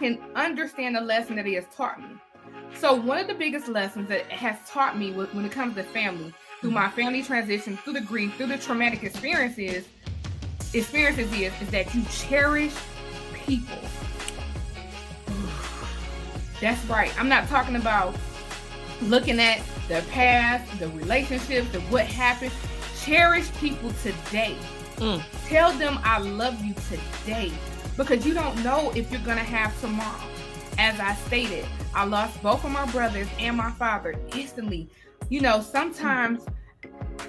can understand the lesson that it has taught me. So one of the biggest lessons that it has taught me when it comes to family, through my family transition, through the grief, through the traumatic experiences is that you cherish people. That's right. I'm not talking about looking at the past, the relationships, the what happened. Cherish people today. Tell them I love you today, because you don't know if you're going to have tomorrow. As I stated, I lost both of my brothers and my father instantly. You know, sometimes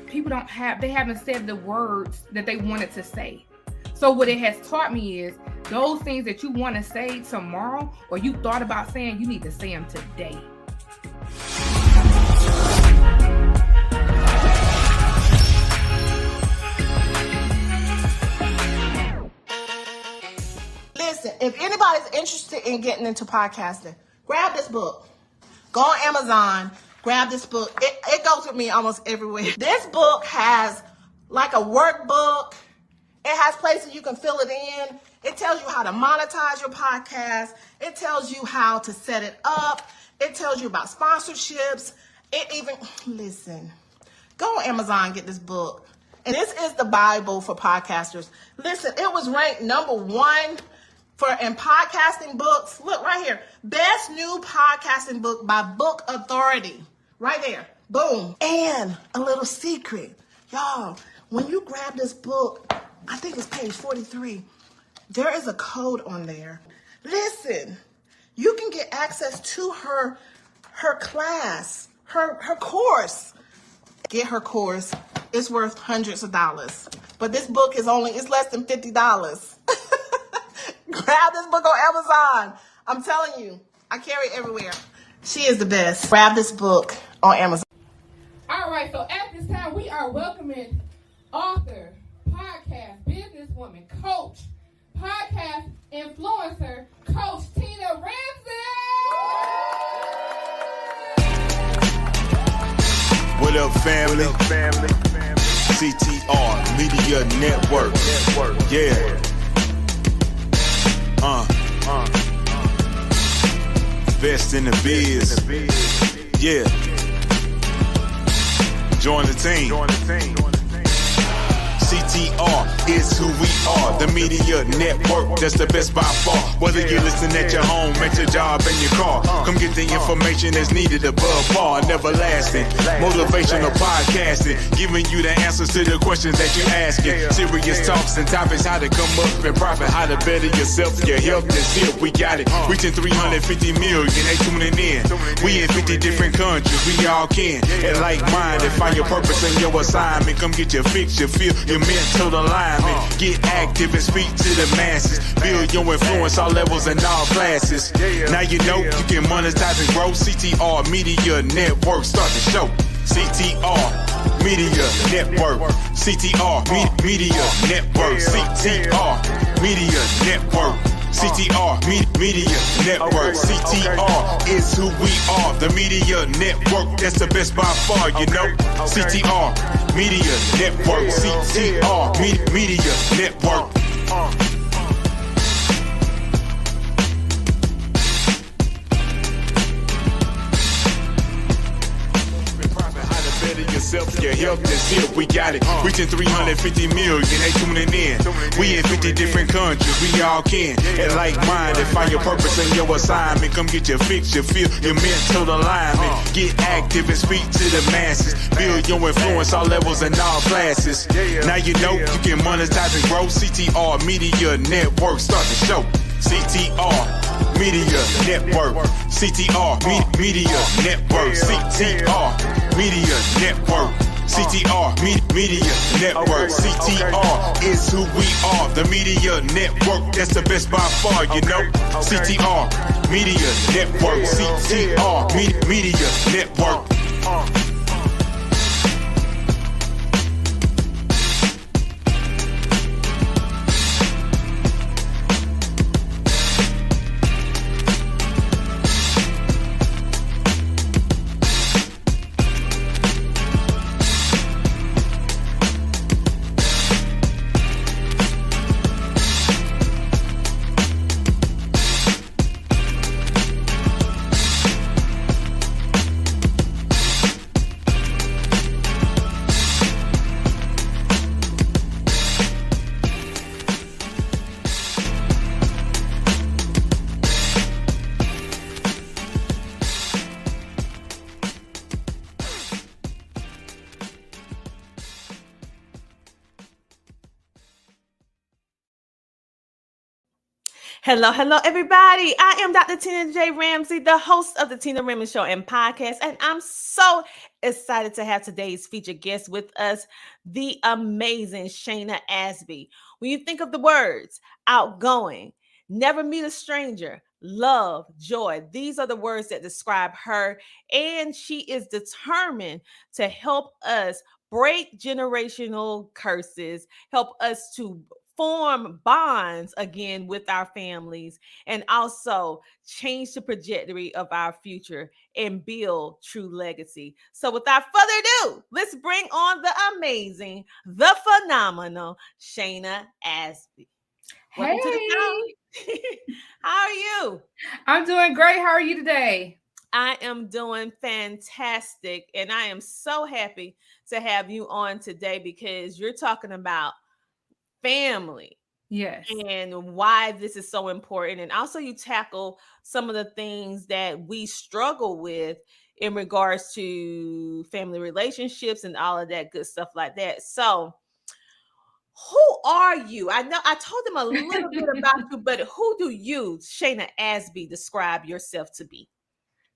people haven't said the words that they wanted to say. So what it has taught me is those things that you want to say tomorrow, or you thought about saying, you need to say them today. Listen, if anybody's interested in getting into podcasting, grab this book. Go on Amazon, grab this book. It goes with me almost everywhere. This book has like a workbook. It has places you can fill it in. It tells you how to monetize your podcast. It tells you how to set it up. It tells you about sponsorships. Listen, go on Amazon and get this book. And this is the Bible for podcasters. Listen, it was ranked #1 in podcasting books. Look right here. Best new podcasting book by Book Authority. Right there. Boom. And a little secret. Y'all, when you grab this book, I think it's page 43. There is a code on there. Listen, you can get access to her class, her course. Get her course. It's worth hundreds of dollars. But this book is less than $50. Grab this book on Amazon. I'm telling you, I carry it everywhere. She is the best. Grab this book on Amazon. All right, so at this time, we are welcoming author, podcast, businesswoman, coach, podcast influencer, Coach Tina Ramsey. What up, family? CTR Media Network. Yeah. Best in the biz. Yeah. Join the team. CTR is who we are, the media network, that's the best by far. Whether you listen at your home, at your job, in your car, come get the information that's needed above par. Never lasting, motivational podcasting, giving you the answers to the questions that you're asking. Serious talks and topics, how to come up and profit, how to better yourself, your health is here, we got it. Reaching 350 million, they tuning in. We in 50 different countries, we all can. And like-minded, find your purpose and your assignment. Come get your fix, your feel, your mental alignment. Get active and speak to the masses. Build your influence, all levels and all classes. Now you know you can monetize and grow. CTR Media Network, start the show. CTR Media Network. CTR Media Network. CTR Media Network. CTR Media Network. CTR is who we are, the media network, that's the best by far, you know. CTR Media Network. CTR Media Network. Yourself, your health is here, we got it. Reaching 350 million, they tuning in. We in 50 different countries, we all can. And like-minded, find your purpose and your assignment. Come get your fix, your feel, your mental alignment. Get active and speak to the masses. Build your influence, all levels and all classes. Now you know you can monetize and grow. CTR Media Network, start the show. CTR Media Network. CTR Media Network. CTR Media Network. CTR Media Network. CTR is who we are, the media network, that's the best by far, you know. CTR Media Network. CTR Media Network. Hello, everybody. I am Dr. Tina J. Ramsey, the host of the Tina Ramsey Show and podcast, and I'm so excited to have today's featured guest with us, the amazing Shana Asby. When you think of the words outgoing, never meet a stranger, love, joy, these are the words that describe her, and she is determined to help us break generational curses, help us to form bonds again with our families, and also change the trajectory of our future and build true legacy. So without further ado, let's bring on the amazing, the phenomenal Shana Asby. Welcome to the show. How are you? I'm doing great. How are you today? I am doing fantastic, and I am so happy to have you on today because you're talking about family. Yes. And why this is so important. And also you tackle some of the things that we struggle with in regards to family relationships and all of that good stuff like that. So who are you? I know I told them a little bit about you, but who do you, Shana Asby, describe yourself to be?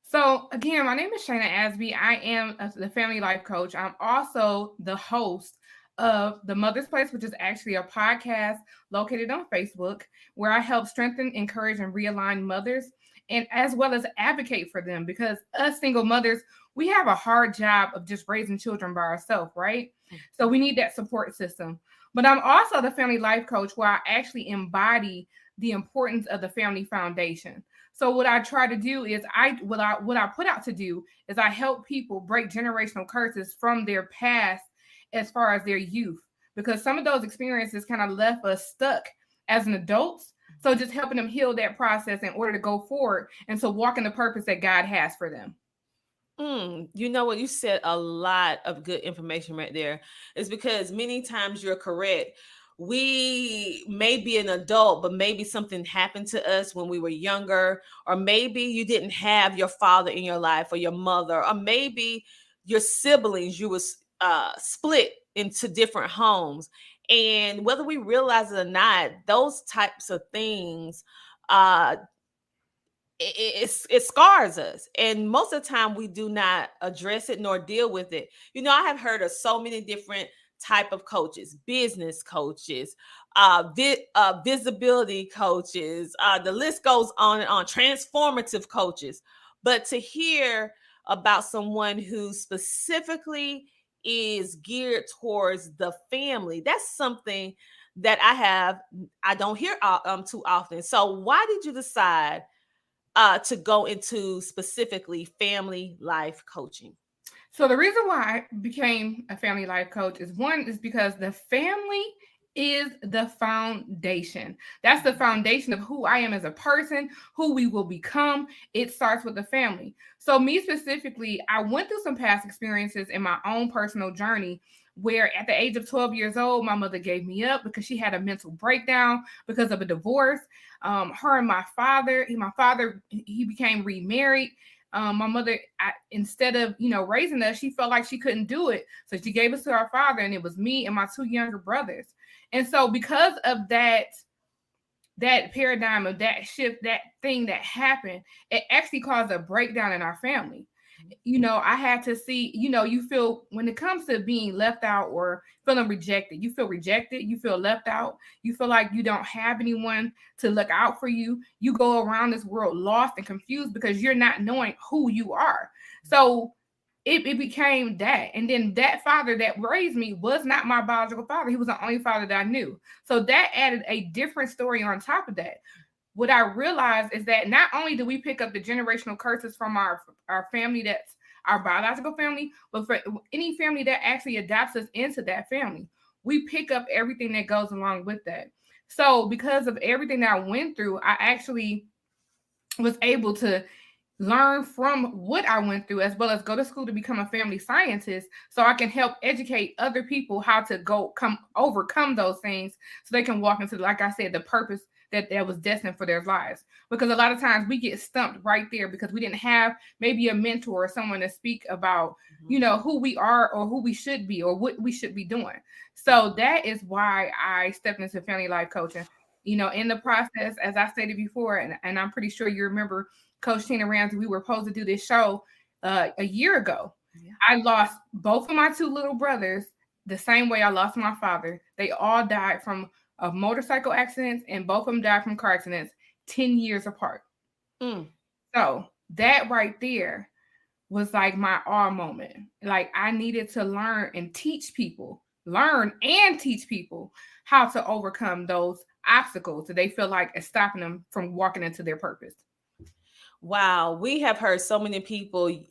So again, my name is Shana Asby. I am the family life coach. I'm also the host of The Mother's Place, which is actually a podcast located on Facebook, where I help strengthen, encourage, and realign mothers, and as well as advocate for them, because us single mothers, we have a hard job of just raising children by ourselves, right? So we need that support system. But I'm also the family life coach, where I actually embody the importance of the family foundation. So what I try to do is what I put out to do is I help people break generational curses from their past as far as their youth, because some of those experiences kind of left us stuck as an adults. So just helping them heal that process in order to go forward and to walk in the purpose that God has for them. You know what? You said a lot of good information right there. It's because many times you're correct. We may be an adult, but maybe something happened to us when we were younger, or maybe you didn't have your father in your life or your mother, or maybe your siblings, you was split into different homes. And whether we realize it or not, those types of things it scars us, and most of the time we do not address it nor deal with it. You know, I have heard of so many different type of coaches, business coaches, visibility coaches, the list goes on and on, transformative coaches. But to hear about someone who specifically is geared towards the family, that's something that I don't hear too often. So why did you decide to go into specifically family life coaching? So the reason why I became a family life coach is because the family is the foundation. That's the foundation of who I am as a person, who we will become. It starts with the family. So me specifically, I went through some past experiences in my own personal journey where at the age of 12 years old, my mother gave me up because she had a mental breakdown because of a divorce. Her and my father, he became remarried. My mother, instead of, raising us, she felt like she couldn't do it. So she gave us to our father, and it was me and my two younger brothers. And so because of that paradigm of that shift, that thing that happened, it actually caused a breakdown in our family. I had to see, you feel when it comes to being left out or feeling rejected, you feel rejected, you feel left out, you feel like you don't have anyone to look out for you. You go around this world lost and confused because you're not knowing who you are. So it became that. And then that father that raised me was not my biological father. He was the only father that I knew. So that added a different story on top of that. What I realized is that not only do we pick up the generational curses from our family, that's our biological family, but for any family that actually adopts us into that family, we pick up everything that goes along with that. So because of everything that I went through, I actually was able to learn from what I went through, as well as go to school to become a family scientist, so I can help educate other people how to overcome those things so they can walk into, like I said, the purpose that was destined for their lives. Because a lot of times we get stumped right there because we didn't have maybe a mentor or someone to speak about, who we are or who we should be or what we should be doing. So that is why I stepped into family life coaching. In the process, as I stated before, and I'm pretty sure you remember Coach Tina Ramsey, we were supposed to do this show a year ago. Yeah. I lost both of my two little brothers the same way I lost my father. They all died from motorcycle accidents, and both of them died from car accidents 10 years apart. So that right there was like my awe moment. Like, I needed to learn and teach people how to overcome those obstacles that they feel like is stopping them from walking into their purpose. Wow, we have heard so many people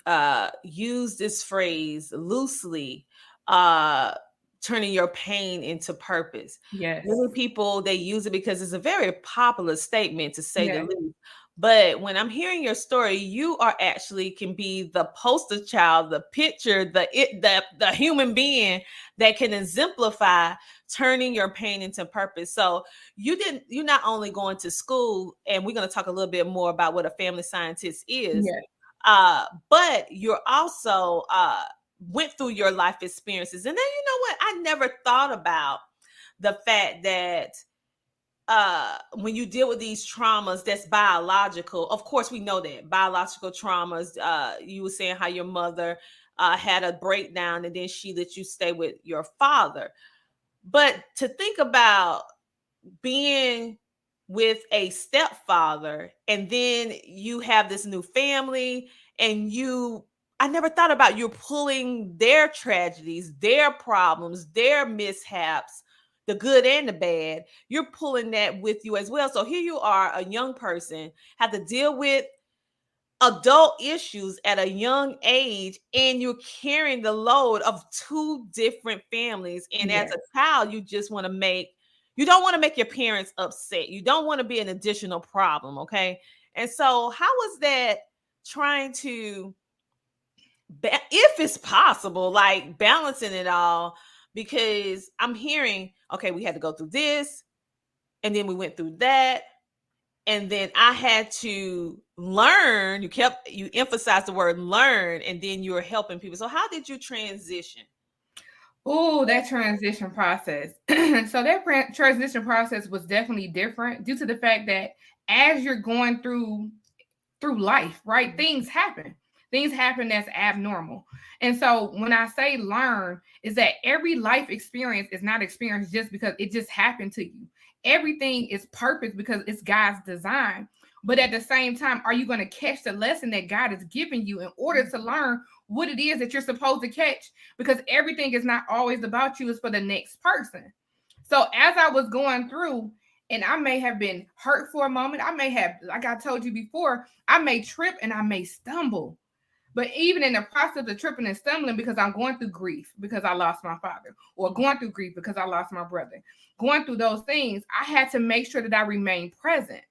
use this phrase loosely, turning your pain into purpose. Yes. Many people, they use it because it's a very popular statement, to say the least. But when I'm hearing your story, you are actually can be the poster child, the picture, the human being that can exemplify turning your pain into purpose. So you're not only going to school, and we're going to talk a little bit more about what a family scientist is, but you're also went through your life experiences. And then, you know what? I never thought about the fact that when you deal with these traumas, that's biological. Of course, we know that biological traumas. You were saying how your mother had a breakdown, and then she let you stay with your father. But to think about being with a stepfather, and then you have this new family, and I never thought about you pulling their tragedies, their problems, their mishaps, the good and the bad. You're pulling that with you as well. So here you are, a young person, have to deal with adult issues at a young age, and you're carrying the load of two different families. And as a child, you don't want to make your parents upset. You don't want to be an additional problem. Okay. And so how was that trying to, if it's possible, like balancing it all? Because I'm hearing, okay, we had to go through this, and then we went through that, and then I had to learn. You emphasized the word learn, and then you were helping people. So how did you transition? Oh, that transition process. So that transition process was definitely different due to the fact that as you're going through life, right, things happen. Things happen that's abnormal. And so when I say learn, is that every life experience is not experienced just because it just happened to you. Everything is purpose because it's God's design. But at the same time, are you going to catch the lesson that God is giving you in order to learn what it is that you're supposed to catch? Because everything is not always about you, it's for the next person. So as I was going through, and I may have been hurt for a moment, I may have, like I told you before, I may trip and I may stumble. But even in the process of tripping and stumbling, because I'm going through grief because I lost my father, or going through grief because I lost my brother, going through those things, I had to make sure that I remain present.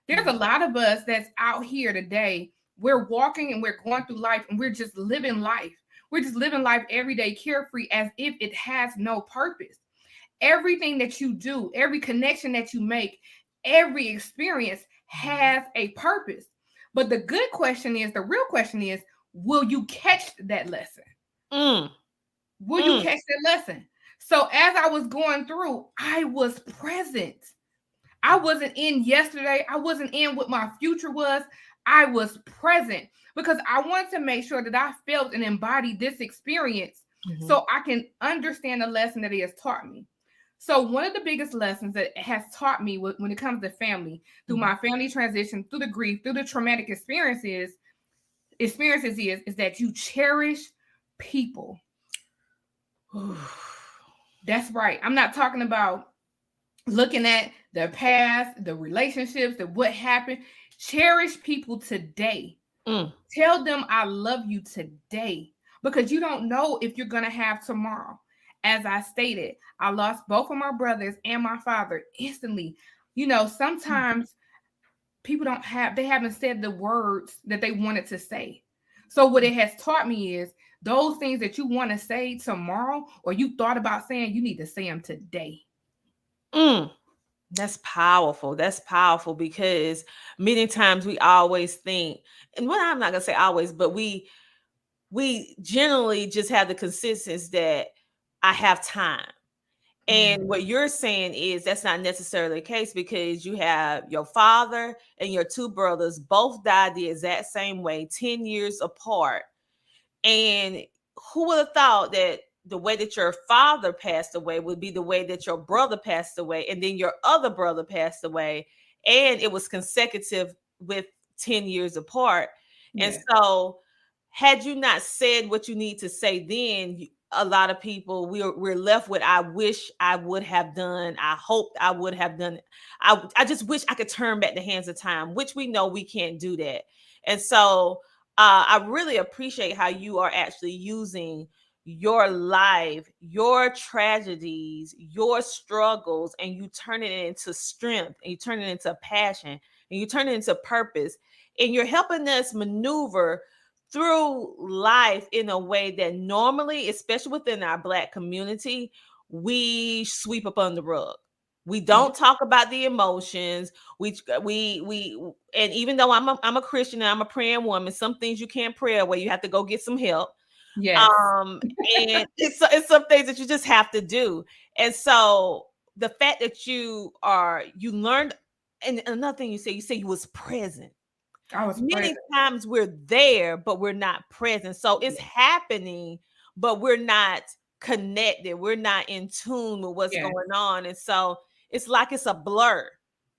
There's a lot of us that's out here today. We're walking and we're going through life, and we're just living life. We're just living life every day carefree as if it has no purpose. Everything that you do, every connection that you make, every experience has a purpose. But the real question is, will you catch that lesson? Will you catch that lesson? So as I was going through, I was present. I wasn't in yesterday. I wasn't in what my future was. I was present because I wanted to make sure that I felt and embodied this experience so I can understand the lesson that it has taught me. So one of the biggest lessons that it has taught me when it comes to family, through my family transition, through the grief, through the traumatic experiences is that you cherish people. That's right. I'm not talking about looking at the past, the relationships, the what happened. Cherish people today. Tell them I love you today, because you don't know if you're going to have tomorrow. As I stated, I lost both of my brothers and my father instantly. Sometimes people haven't said the words that they wanted to say. So what it has taught me is those things that you want to say tomorrow, or you thought about saying, you need to say them today. That's powerful. That's powerful, because many times we always think, and well, I'm not going to say always, but we generally just have the consensus that I have time. And what you're saying is that's not necessarily the case, because you have your father and your two brothers both died the exact same way, 10 years apart. And who would have thought that the way that your father passed away would be the way that your brother passed away, and then your other brother passed away, and it was consecutive with 10 years apart. And so had you not said what you need to say then, a lot of people, we're left with, I wish I would have done, I hoped I would have done, I just wish I could turn back the hands of time, which we know we can't do that. And so I really appreciate how you are actually using your life, your tragedies, your struggles, and you turn it into strength, and you turn it into passion, and you turn it into purpose, and you're helping us maneuver through life in a way that normally, especially within our Black community, we sweep up on the rug. We don't talk about the emotions. We and even though I'm a Christian and I'm a praying woman, some things you can't pray away. You have to go get some help. Yes. And it's some things that you just have to do. And so the fact that you learned, and another thing you say you was present. Many times we're there, but we're not present. So it's happening, but we're not connected. We're not in tune with what's going on. And so it's like it's a blur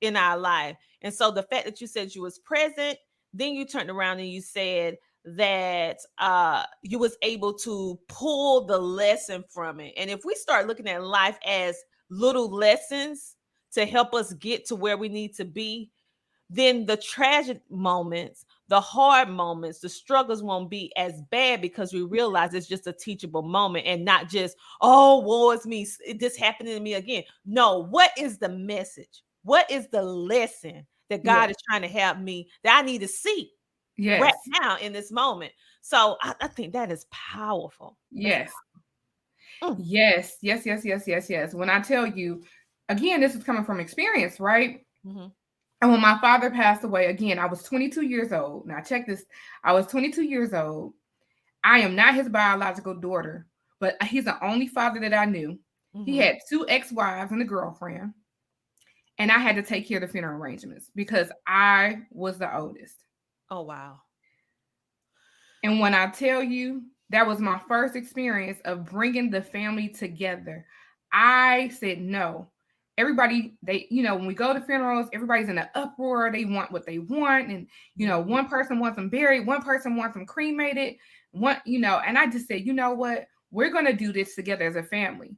in our life. And so the fact that you said you was present, then you turned around and you said that you was able to pull the lesson from it. And if we start looking at life as little lessons to help us get to where we need to be, then the tragic moments, the hard moments, the struggles won't be as bad, because we realize it's just a teachable moment and not just, oh, woe is me, this happened to me again. No, what is the message? What is the lesson that God is trying to help me that I need to see right now in this moment? So I think that is powerful. Yes. Yes. When I tell you, again, this is coming from experience, right? Mm-hmm. And when my father passed away, again, I was 22 years old. Now, check this. I was 22 years old. I am not his biological daughter, but he's the only father that I knew. Mm-hmm. He had 2 ex-wives and a girlfriend. And I had to take care of the funeral arrangements because I was the oldest. Oh, wow. And when I tell you, that was my first experience of bringing the family together, I said no. Everybody, when we go to funerals, everybody's in an uproar. They want what they want. And, one person wants them buried. One person wants them cremated. And I just said, you know what? We're going to do this together as a family.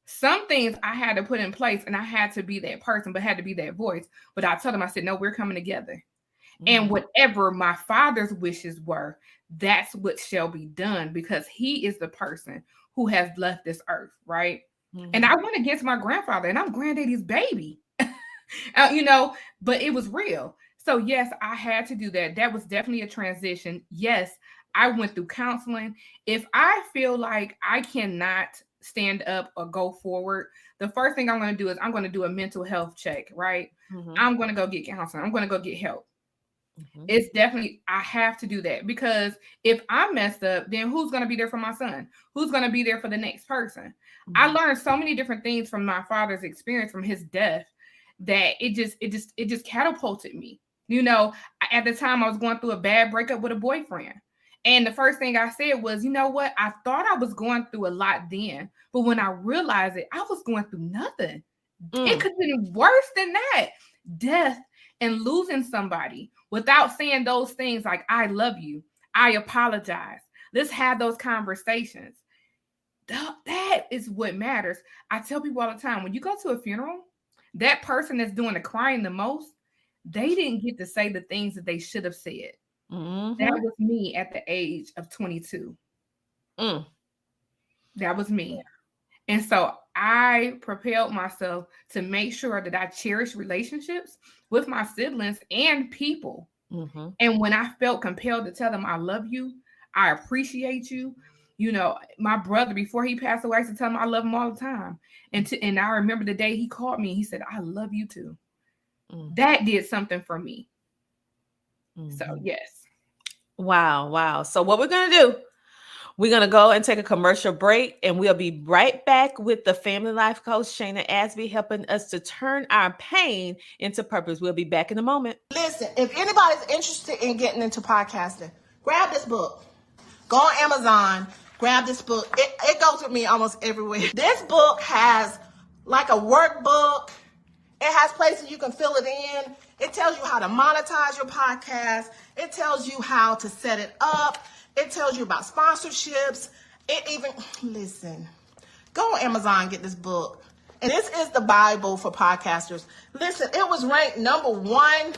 Some things I had to put in place, and I had to be that person, but had to be that voice. But I told them, I said, no, we're coming together. Mm-hmm. And whatever my father's wishes were, that's what shall be done, because he is the person who has left this earth, right? Mm-hmm. And I went against my grandfather, and I'm granddaddy's baby, but it was real. So yes, I had to do that. That was definitely a transition. Yes, I went through counseling. If I feel like I cannot stand up or go forward, the first thing I'm going to do is I'm going to do a mental health check, right? Mm-hmm. I'm going to go get counseling. I'm going to go get help. Mm-hmm. It's definitely, I have to do that, because if I'm messed up, then who's going to be there for my son? Who's going to be there for the next person? Mm-hmm. I learned so many different things from my father's experience, from his death, that it just catapulted me. At the time I was going through a bad breakup with a boyfriend. And the first thing I said was, you know what? I thought I was going through a lot then, but when I realized it, I was going through nothing. It could have been worse than that. Death and losing somebody without saying those things like, I love you, I apologize. Let's have those conversations. That is what matters. I tell people all the time, when you go to a funeral, that person that's doing the crying the most, they didn't get to say the things that they should have said. Mm-hmm. That was me at the age of 22. That was me. And so I propelled myself to make sure that I cherish relationships with my siblings and people. Mm-hmm. And when I felt compelled to tell them, I love you, I appreciate you. My brother, before he passed away, I used to tell him I love him all the time. And I remember the day he called me, he said, I love you too. Mm-hmm. That did something for me. Mm-hmm. So, yes. Wow. So what we're going to do, We're going to go and take a commercial break, and we'll be right back with the family life coach, Shana Asby, helping us to turn our pain into purpose. We'll be back in a moment. Listen, if anybody's interested in getting into podcasting, grab this book. Go on Amazon, grab this book. It goes with me almost everywhere. This book has like a workbook. It has places you can fill it in. It tells you how to monetize your podcast. It tells you how to set it up. It tells you about sponsorships. It even, listen, go on Amazon and get this book. And this is the Bible for podcasters. Listen, it was ranked #1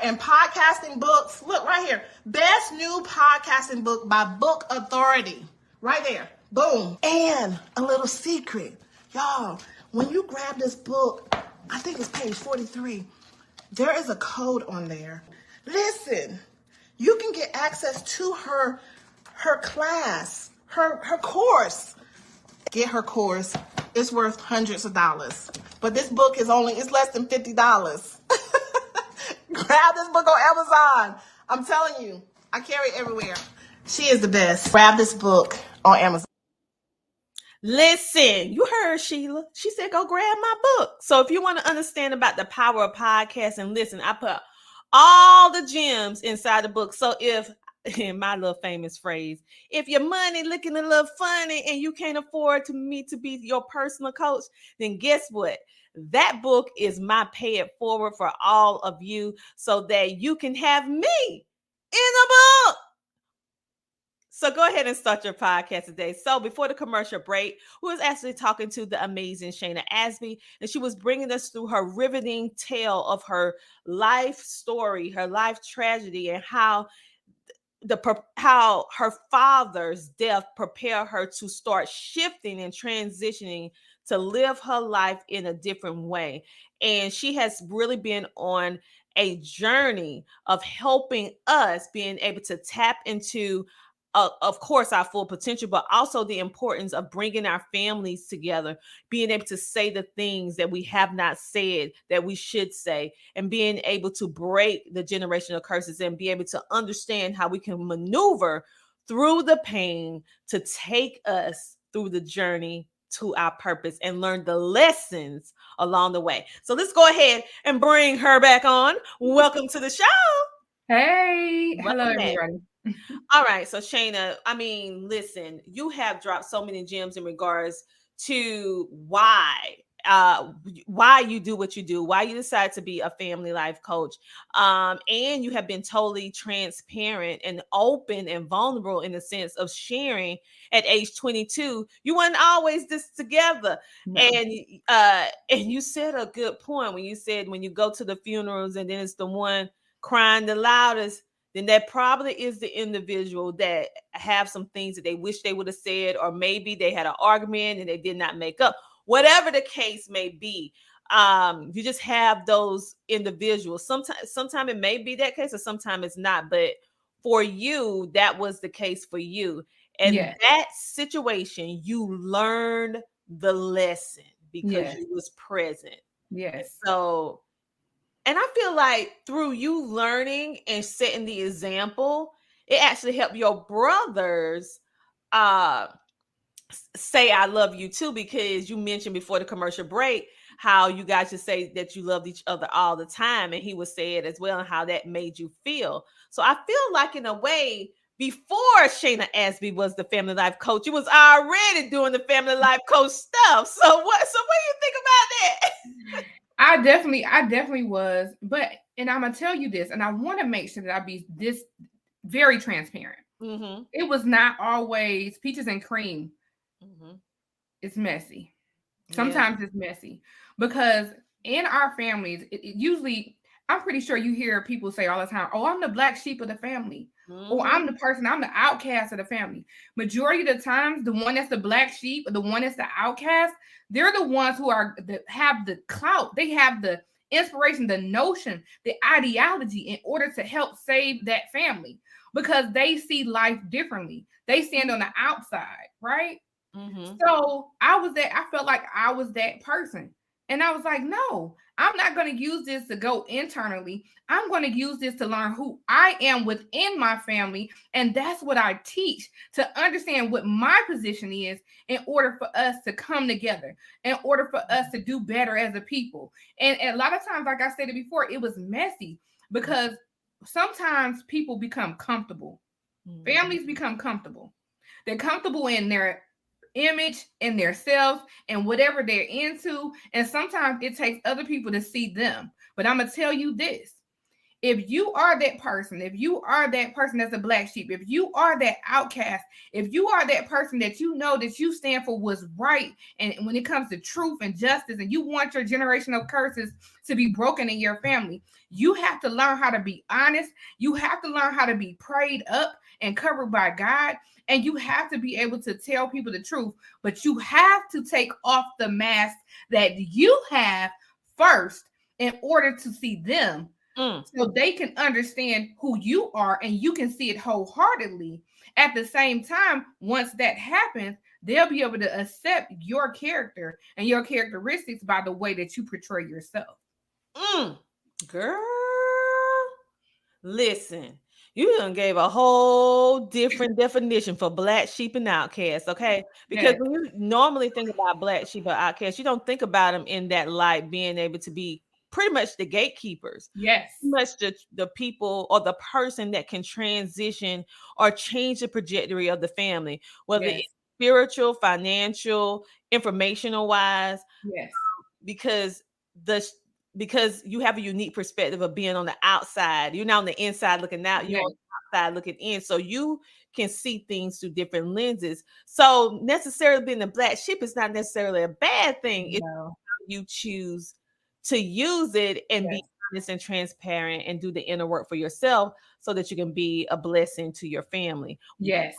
in podcasting books. Look right here. Best new podcasting book by Book Authority. Right there. Boom. And a little secret. Y'all, when you grab this book, I think it's page 43. There is a code on there. Listen, you can get access to her class, her course. Get her course. It's worth hundreds of dollars. But this book is it's less than $50. Grab this book on Amazon. I'm telling you, I carry it everywhere. She is the best. Grab this book on Amazon. Listen, you heard Sheila. She said, go grab my book. So if you want to understand about the power of podcasting, listen, I put all the gems inside the book. So if, in my little famous phrase, if your money looking a little funny and you can't afford me to be your personal coach, then guess what? That book is my pay it forward for all of you so that you can have me in a book. So go ahead and start your podcast today. So before the commercial break, we was actually talking to the amazing Shana Asby, and she was bringing us through her riveting tale of her life story, her life tragedy, and how her father's death prepared her to start shifting and transitioning to live her life in a different way. And she has really been on a journey of helping us being able to tap into of course, our full potential, but also the importance of bringing our families together, being able to say the things that we have not said that we should say, and being able to break the generational curses and be able to understand how we can maneuver through the pain to take us through the journey to our purpose and learn the lessons along the way. So let's go ahead and bring her back on. Welcome to the show. Hey, Welcome hello, back. everybody. All right. So Shana, I mean, listen, you have dropped so many gems in regards to why you do what you do, why you decide to be a family life coach. And you have been totally transparent and open and vulnerable in the sense of sharing at age 22. You weren't always this together. No. And you said a good point when you said, when you go to the funerals and then it's the one crying the loudest, then that probably is the individual that have some things that they wish they would have said, or maybe they had an argument and they did not make up. Whatever the case may be, you just have those individuals. Sometimes it may be that case, or sometimes it's not. But for you, that was the case for you. And that situation, you learned the lesson because you was present. Yes. So. And I feel like through you learning and setting the example, it actually helped your brothers say I love you too, because you mentioned before the commercial break how you guys just say that you loved each other all the time, and he would say it as well, and how that made you feel. So I feel like in a way, before Shana Asby was the family life coach, you was already doing the family life coach stuff. So what do you think about that? I definitely was, and I'm gonna tell you this, and I want to make sure that I be this very transparent. Mm-hmm. It was not always peaches and cream. Mm-hmm. It's messy. Sometimes it's messy because in our families, it usually, I'm pretty sure you hear people say all the time, "Oh, I'm the black sheep of the family," or "I'm the outcast of the family." Majority of the times, the one that's the black sheep or the one that's the outcast, they're the ones who have the clout. They have the inspiration, the notion, the ideology in order to help save that family because they see life differently. They stand on the outside, right? Mm-hmm. So I felt like I was that person. And I was like, no, I'm not going to use this to go internally. I'm going to use this to learn who I am within my family. And that's what I teach, to understand what my position is in order for us to come together, in order for us to do better as a people. And a lot of times, like I said it before, it was messy because sometimes people become comfortable. Families become comfortable. They're comfortable in their image and their self and whatever they're into. And sometimes it takes other people to see them. But I'm going to tell you this. If you are that person, if you are that person that's a black sheep, if you are that outcast, if you are that person that you know that you stand for what's right, and when it comes to truth and justice, and you want your generational curses to be broken in your family, you have to learn how to be honest. You have to learn how to be prayed up and covered by God. And you have to be able to tell people the truth, but you have to take off the mask that you have first in order to see them. So they can understand who you are and you can see it wholeheartedly. At the same time, once that happens, they'll be able to accept your character and your characteristics by the way that you portray yourself. Girl, listen, you done gave a whole different definition for black sheep and outcasts, okay? Because when you normally think about black sheep or outcasts, you don't think about them in that light, being able to be pretty much the gatekeepers. Yes. Pretty much the people or the person that can transition or change the trajectory of the family, whether it's spiritual, financial, informational wise. Yes. Because you have a unique perspective of being on the outside. You're not on the inside looking out, you're on the outside looking in. So you can see things through different lenses. So necessarily being a black sheep is not necessarily a bad thing. It's how you choose to use it and be honest and transparent and do the inner work for yourself so that you can be a blessing to your family. Yes.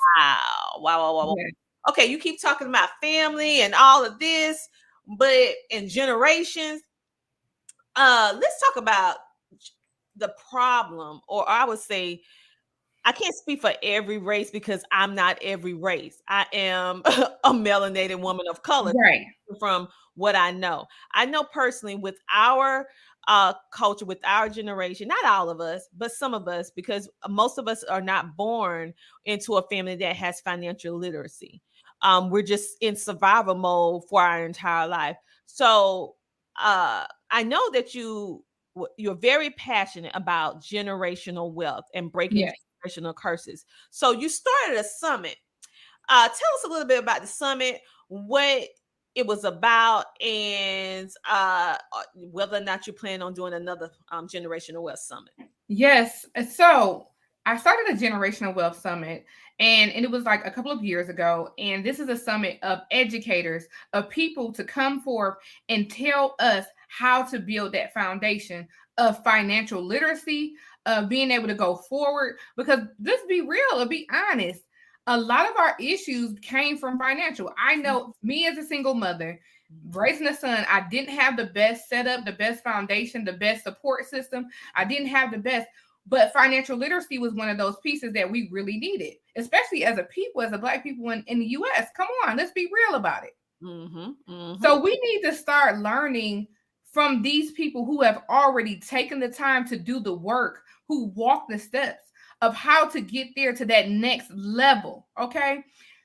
Wow. Yes. Okay, you keep talking about family and all of this, but in generations, let's talk about the problem, or I would say, I can't speak for every race because I'm not every race. I am a melanated woman of color, right? From what I know personally with our culture, with our generation, not all of us, but some of us, because most of us are not born into a family that has financial literacy. We're just in survival mode for our entire life. So I know that you're very passionate about generational wealth and breaking generational curses. So you started a summit. Tell us a little bit about the summit, what it was about, and whether or not you plan on doing another generational wealth summit. Yes. So I started a generational wealth summit, and it was like a couple of years ago. And this is a summit of educators, of people to come forth and tell us how to build that foundation of financial literacy, of being able to go forward. Because let's be real or be honest, a lot of our issues came from financial. I know me as a single mother, raising a son, I didn't have the best setup, the best foundation, the best support system. I didn't have the best, but financial literacy was one of those pieces that we really needed, especially as a people, as a Black people in the U.S. Come on, let's be real about it. So we need to start learning from these people who have already taken the time to do the work, who walk the steps of how to get there to that next level, okay?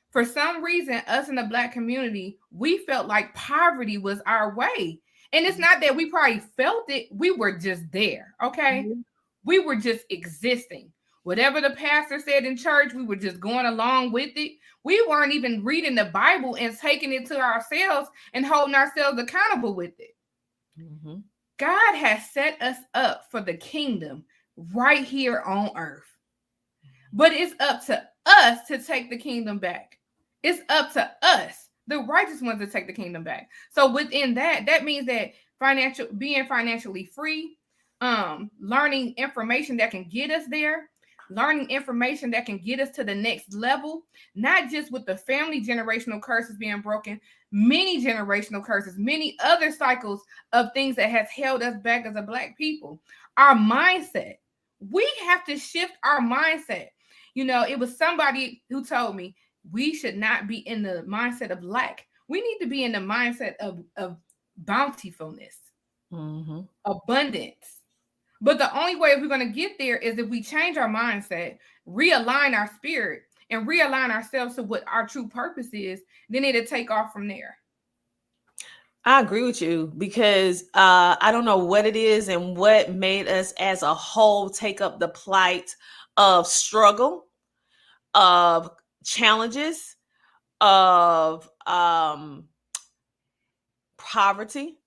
For some reason, us in the Black community, we felt like poverty was our way. And it's not that we probably felt it, we were just there, okay? We were just existing. Whatever the pastor said in church, we were just going along with it. We weren't even reading the Bible and taking it to ourselves and holding ourselves accountable with it. God has set us up for the kingdom right here on earth. But it's up to us to take the kingdom back. It's up to us, the righteous ones, to take the kingdom back. So within that means that being financially free, learning information that can get us there, learning information that can get us to the next level, not just with the family generational curses being broken, many generational curses, many other cycles of things that has held us back as a Black people. Our mindset, we have to shift our mindset. You know, it was somebody who told me we should not be in the mindset of lack. We need to be in the mindset of bountifulness, Mm-hmm. abundance. But the only way we're going to get there is if we change our mindset, realign our spirit, and realign ourselves to what our true purpose is. Then it'll take off from there. I agree with you because I don't know what it is and what made us as a whole take up the plight of struggle, of challenges, of poverty.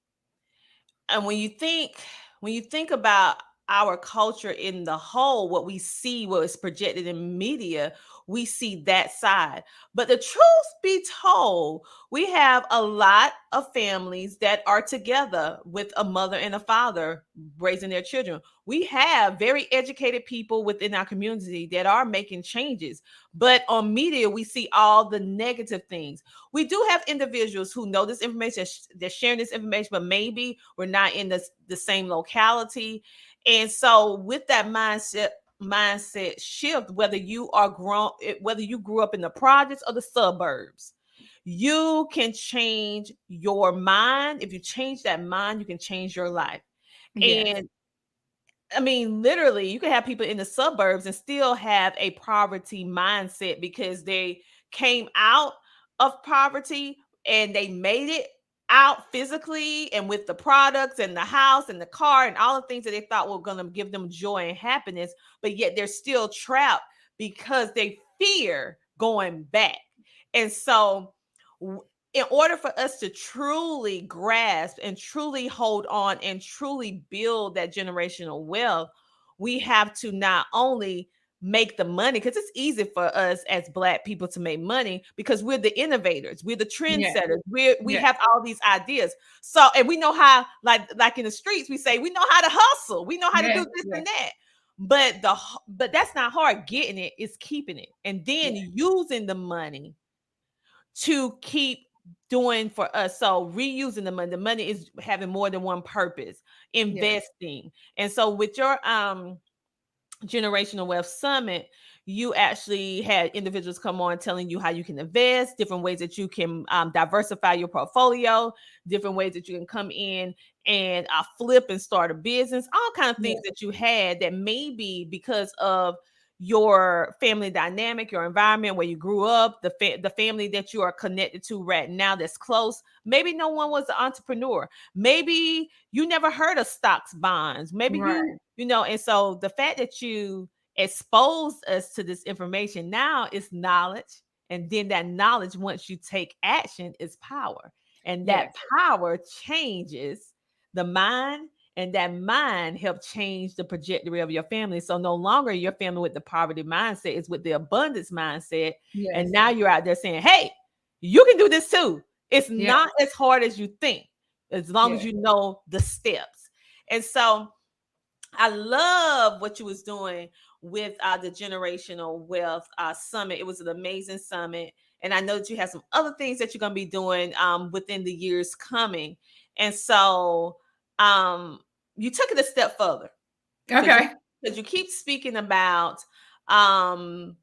And when you think about our culture in the whole, what we see, what is projected in media, we see that side. But the truth be told, we have a lot of families that are together with a mother and a father raising their children. We have very educated people within our community that are making changes. But on media, we see all the negative things. We do have individuals who know this information, they're sharing this information, but maybe we're not in the same locality. And so with that mindset shift, whether you grew up in the projects or the suburbs, you can change your mind. If you change that mind, you can change your life. Yes. And I mean, literally, you can have people in the suburbs and still have a poverty mindset because they came out of poverty and they made it out physically and with the products and the house and the car and all the things that they thought were going to give them joy and happiness, but yet they're still trapped because they fear going back. And so in order for us to truly grasp and truly hold on and truly build that generational wealth, we have to not only make the money, because it's easy for us as Black people to make money because we're the innovators, we're the trendsetters, we have all these ideas. So, and we know how, like in the streets, we say we know how to hustle, we know how to do this and that. But that's not hard. Getting it is keeping it, and then using the money to keep doing for us. So reusing the money is having more than one purpose, investing. And so with your Generational Wealth Summit, you actually had individuals come on telling you how you can invest, different ways that you can diversify your portfolio, different ways that you can come in and flip and start a business, all kind of things that you had that maybe because of your family dynamic, your environment where you grew up, the family that you are connected to right now that's close. Maybe no one was an entrepreneur. Maybe you never heard of stocks, bonds. Maybe you know, and so the fact that you exposed us to this information now is knowledge. And then that knowledge, once you take action, is power. And that power changes the mind, and that mind helped change the trajectory of your family. So no longer your family with the poverty mindset, is with the abundance mindset. And now you're out there saying, hey, you can do this too. It's not as hard as you think, as long as you know the steps. And so I love what you was doing with the Generational Wealth Summit. It was an amazing summit. And I know that you have some other things that you're going to be doing within the years coming. And so you took it a step further. Okay. Because you keep speaking about, we're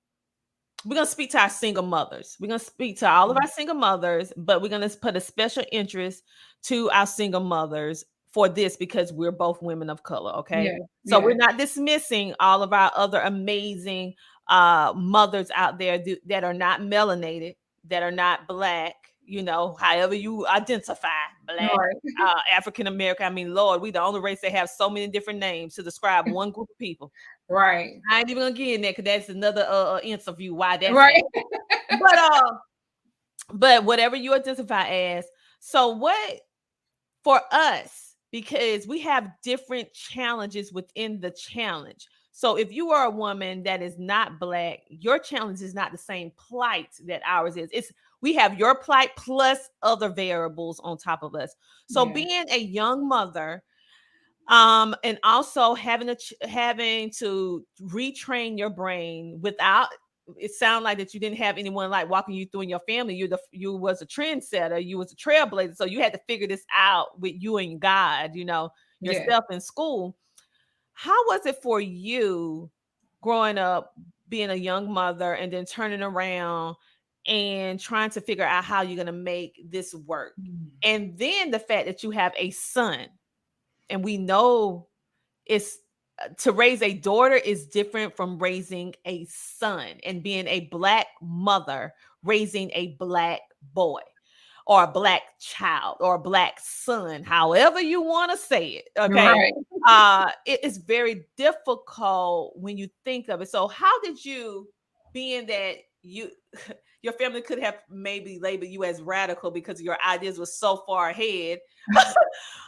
going to speak to our single mothers. We're going to speak to all of our single mothers, but we're going to put a special interest to our single mothers for this because we're both women of color. Okay. So we're not dismissing all of our other amazing mothers out there that are not melanated, that are not Black, you know, however you identify, Black, African American. I mean, Lord, we the only race that have so many different names to describe one group of people. Right. I ain't even gonna get in there because that's another interview. Why that's right. But whatever you identify as. So what for us, because we have different challenges within the challenge. So if you are a woman that is not Black, your challenge is not the same plight that ours is. We have your plight plus other variables on top of us. So being a young mother, and also having to retrain your brain without, it sounded like that you didn't have anyone like walking you through in your family. You was a trendsetter, you was a trailblazer, so you had to figure this out with you and God, you know, yourself in school. How was it for you growing up, being a young mother, and then turning around and trying to figure out how you're going to make this work. And then the fact that you have a son, and we know it's to raise a daughter is different from raising a son, and being a Black mother raising a Black boy or a Black child or a Black son, however you want to say it. Okay. Right. It is very difficult when you think of it. So how did you, being that your family could have maybe labeled you as radical because your ideas were so far ahead.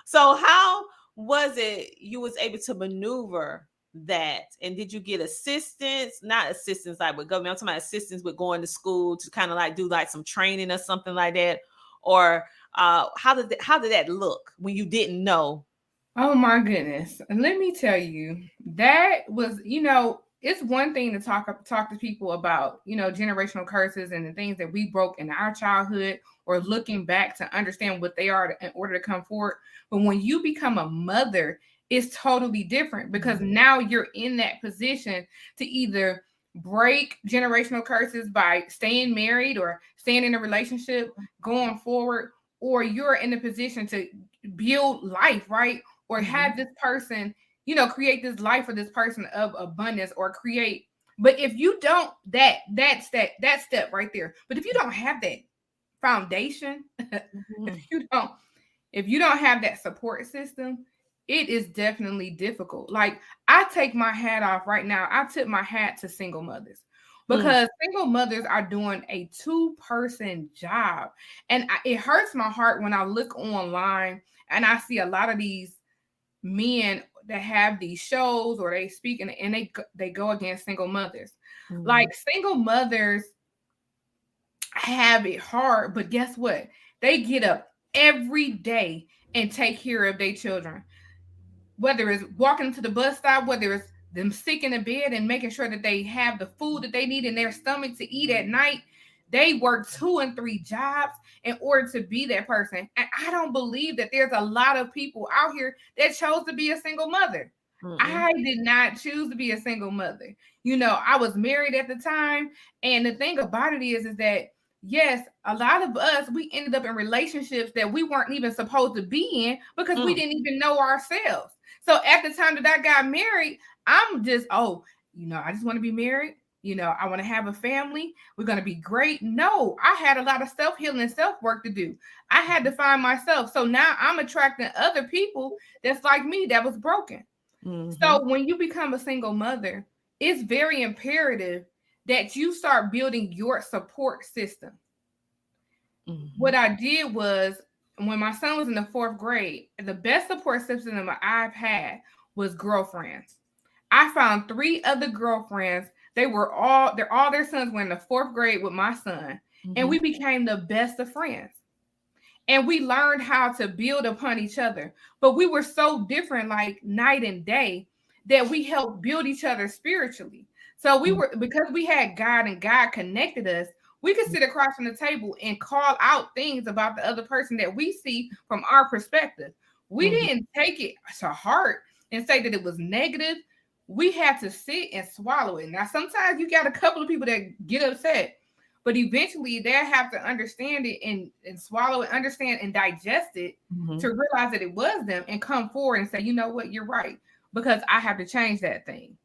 So how was it you was able to maneuver that? And did you get assistance? Not assistance like with government, I'm talking about assistance with going to school to kind of like do like some training or something like that? Or how did that look when you didn't know? Oh my goodness. Let me tell you, that was, it's one thing to talk to people about, generational curses and the things that we broke in our childhood, or looking back to understand what they are in order to come forward. But when you become a mother, it's totally different, because now you're in that position to either break generational curses by staying married or staying in a relationship going forward, or you're in a position to build life, right? Or have this person, create this life for this person of abundance, or create. But if you don't, that step right there. But if you don't have that foundation, if you don't have that support system, it is definitely difficult. Like, I take my hat off right now. I tip my hat to single mothers, because single mothers are doing a 2-person job. And it hurts my heart when I look online and I see a lot of these men that have these shows, or they speak and they go against single mothers. Like, single mothers have it hard, but guess what? They get up every day and take care of their children. Whether it's walking to the bus stop, whether it's them sick in the bed and making sure that they have the food that they need in their stomach to eat at night. They work 2 and 3 jobs in order to be that person. And I don't believe that there's a lot of people out here that chose to be a single mother. I did not choose to be a single mother. I was married at the time. And the thing about it is that, yes, a lot of us, we ended up in relationships that we weren't even supposed to be in, because we didn't even know ourselves. So at the time that I got married, I'm just, I just want to be married. I want to have a family. We're going to be great. No, I had a lot of self-healing and self-work to do. I had to find myself. So now I'm attracting other people that's like me, that was broken. So when you become a single mother, it's very imperative that you start building your support system. What I did was, when my son was in the 4th grade, the best support system that I've had was girlfriends. I found 3 other girlfriends. All their sons were in the 4th grade with my son. And we became the best of friends. And we learned how to build upon each other. But we were so different, like night and day, that we helped build each other spiritually. So because we had God and God connected us, we could sit across from the table and call out things about the other person that we see from our perspective. We didn't take it to heart and say that it was negative. We had to sit and swallow it. Now, sometimes you got a couple of people that get upset, but eventually they'll have to understand it and swallow it, understand and digest it to realize that it was them, and come forward and say, you know what, you're right, because I have to change that thing.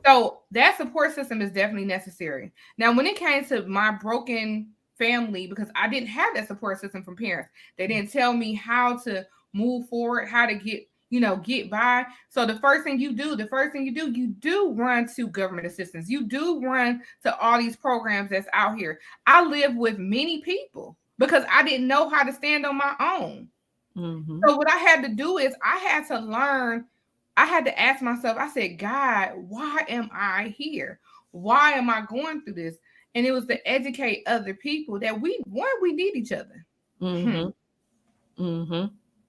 So that support system is definitely necessary. Now, when it came to my broken family, because I didn't have that support system from parents, they didn't tell me how to move forward, how to get by. So the first thing you do, you do run to government assistance. You do run to all these programs that's out here. I live with many people because I didn't know how to stand on my own. So what I had to do is I had to learn. I had to ask myself, I said, God, why am I here? Why am I going through this? And it was to educate other people that we need each other.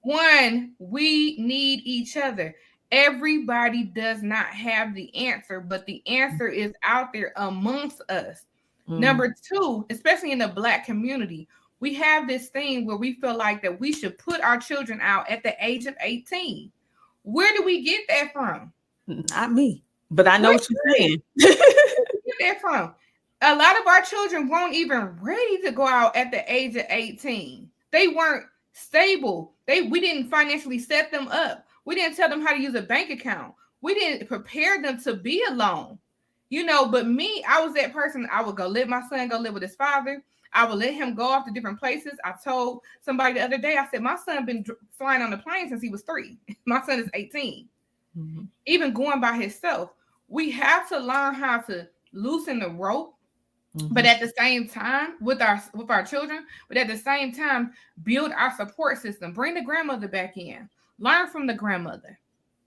One, we need each other. Everybody does not have the answer, but the answer is out there amongst us. Number 2, especially in the Black community, we have this thing where we feel like that we should put our children out at the age of 18. Where do we get that from? Not me, but I know what you're saying. Where do we get that from? A lot of our children weren't even ready to go out at the age of 18. They weren't stable. We didn't financially set them up. We didn't tell them how to use a bank account. We didn't prepare them to be alone. But me, I was that person. I would let my son go live with his father. I would let him go off to different places. I told somebody the other day, I said, my son been flying on the plane since he was 3. My son is 18. Mm-hmm. Even going by himself. We have to learn how to loosen the rope. Mm-hmm. But at the same time, with our children, but at the same time, build our support system. Bring the grandmother back in. Learn from the grandmother.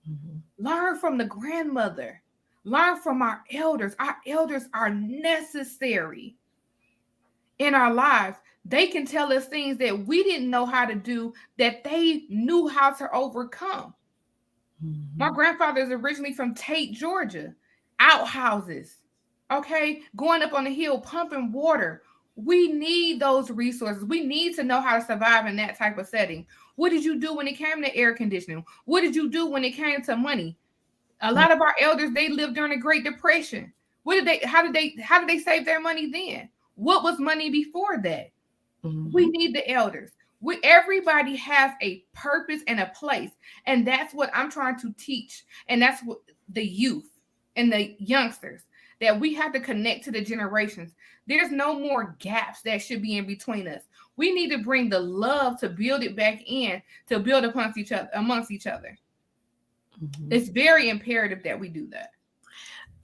Mm-hmm. Learn from the grandmother. Learn from our elders. Our elders are necessary in our lives. They can tell us things that we didn't know how to do, that they knew how to overcome. Mm-hmm. My grandfather is originally from Tate, Georgia. Outhouses. Okay, going up on the hill, pumping water. We need those resources. We need to know how to survive in that type of setting. What did you do when it came to air conditioning? What did you do when it came to money? A lot of our elders, they lived during the Great Depression. How did they save their money then? What was money before that? Mm-hmm. We need the elders. Everybody has a purpose and a place. And that's what I'm trying to teach. And that's what the youth and the youngsters, that we have to connect to the generations. There's no more gaps that should be in between us. We need to bring the love to build it back in, to build amongst each other. Mm-hmm. It's very imperative that we do that.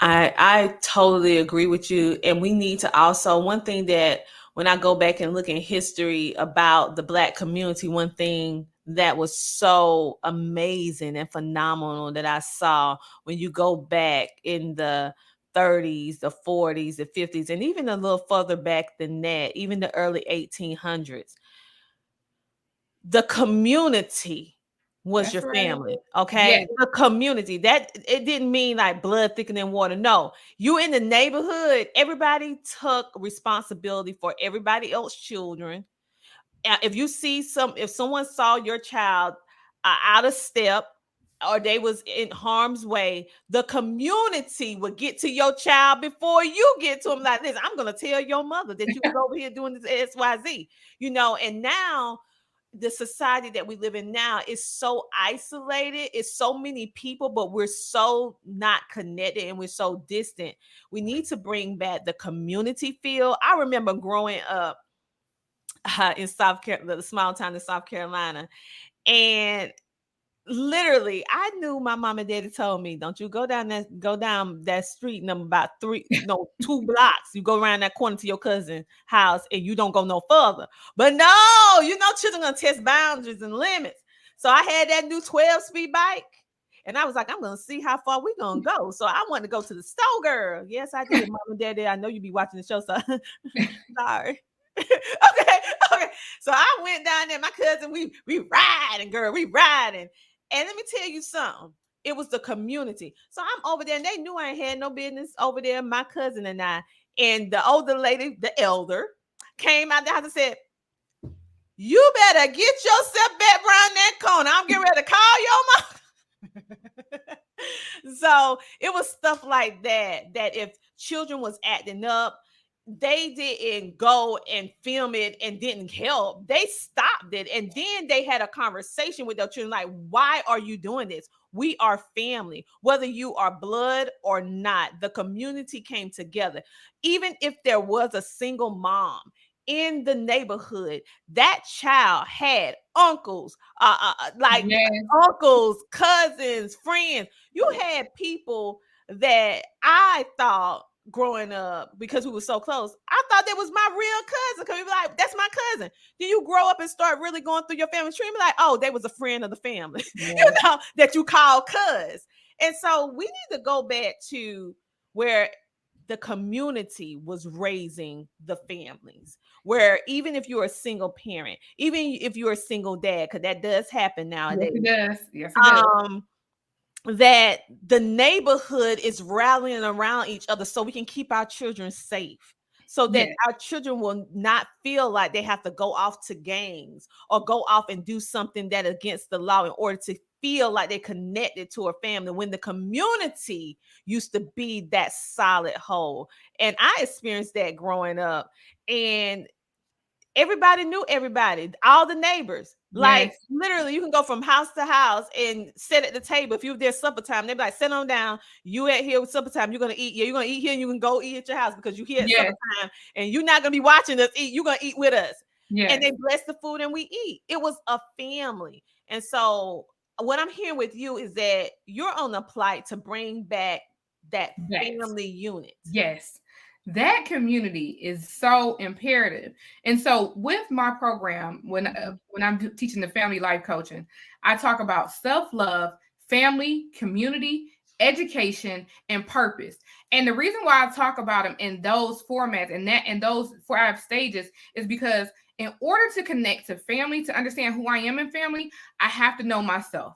I totally agree with you. And we need to also, one thing that when I go back and look in history about the Black community, one thing that was so amazing and phenomenal that I saw when you go back in the 30s, the 40s, the 50s, and even a little further back than that, even the early 1800s, the community was your family. Okay. Yes. The community, that it didn't mean like blood thicker than water. No, you in the neighborhood, everybody took responsibility for everybody else's children. If someone saw your child out of step, or they was in harm's way, the community would get to your child before you get to them. Like this, I'm going to tell your mother that you was over here doing this XYZ, and now the society that we live in now is so isolated. It's so many people, but we're so not connected and we're so distant. We need to bring back the community feel. I remember growing up in South Carolina, the small town in South Carolina, and literally, I knew my mom and daddy told me, don't you go down that street number about 2 blocks. You go around that corner to your cousin's house and you don't go no further. But no, children gonna test boundaries and limits. So I had that new 12-speed bike. And I was like, I'm gonna see how far we're gonna go. So I wanted to go to the store, girl. Yes, I did, mom and daddy. I know you be watching the show, so sorry. Okay. So I went down there, my cousin, we riding, girl, we riding. And let me tell you something. It was the community. So I'm over there, and they knew I ain't had no business over there, my cousin and I. And the older lady, the elder, came out the house and said, you better get yourself back around that corner. I'm getting ready to call your mom. So it was stuff like that if children was acting up, they didn't go and film it and didn't help. They stopped it. And then they had a conversation with their children, like, why are you doing this? We are family, whether you are blood or not. The community came together. Even if there was a single mom in the neighborhood, that child had uncles, uncles, cousins, friends. You had people that I thought, growing up, because we were so close, I thought that was my real cousin. Because we be like, that's my cousin. Then you grow up and start really going through your family tree and be like, oh, they was a friend of the family, that you call cuz. And so we need to go back to where the community was raising the families, where even if you're a single parent, even if you're a single dad, because that does happen nowadays. Yes, it does. That the neighborhood is rallying around each other so we can keep our children safe, so that our children will not feel like they have to go off to gangs or go off and do something that against the law in order to feel like they're connected to a family when the community used to be that solid whole. And I experienced that growing up. And everybody knew everybody, all the neighbors. Like Yes. literally, you can go from house to house and sit at the table. If you're there supper time, they'd be like, sit on down. You at here with supper time. You're gonna eat. Yeah, you're gonna eat here, and you can go eat at your house because you're here at supper time, and you're not gonna be watching us eat. You're gonna eat with us. And they bless the food, and we eat. It was a family. And so, what I'm hearing with you is that you're on the plight to bring back that family unit. Yes. That community is so imperative. And so with my program, when I'm teaching the family life coaching, I talk about self-love, family, community, education, and purpose. And the reason why I talk about them in those formats and those 5 stages is because in order to connect to family, to understand who I am in family, I have to know myself.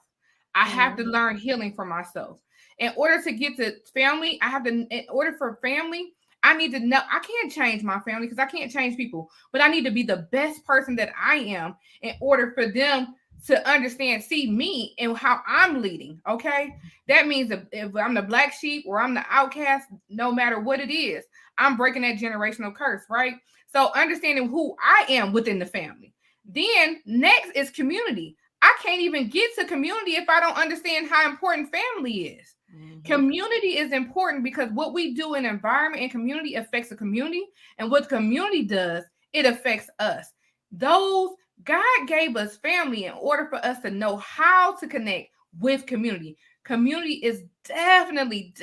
I have to learn healing for myself. In order to get to family, in order for family, I need to know, I can't change my family because I can't change people, but I need to be the best person that I am in order for them to understand, see me and how I'm leading. Okay. That means if I'm the black sheep or I'm the outcast, no matter what it is, I'm breaking that generational curse, right? So understanding who I am within the family. Then next is community. I can't even get to community if I don't understand how important family is. Community is important because what we do in environment and community affects the community, and what the community does, it affects us. God gave us family in order for us to know how to connect with community. Community is definitely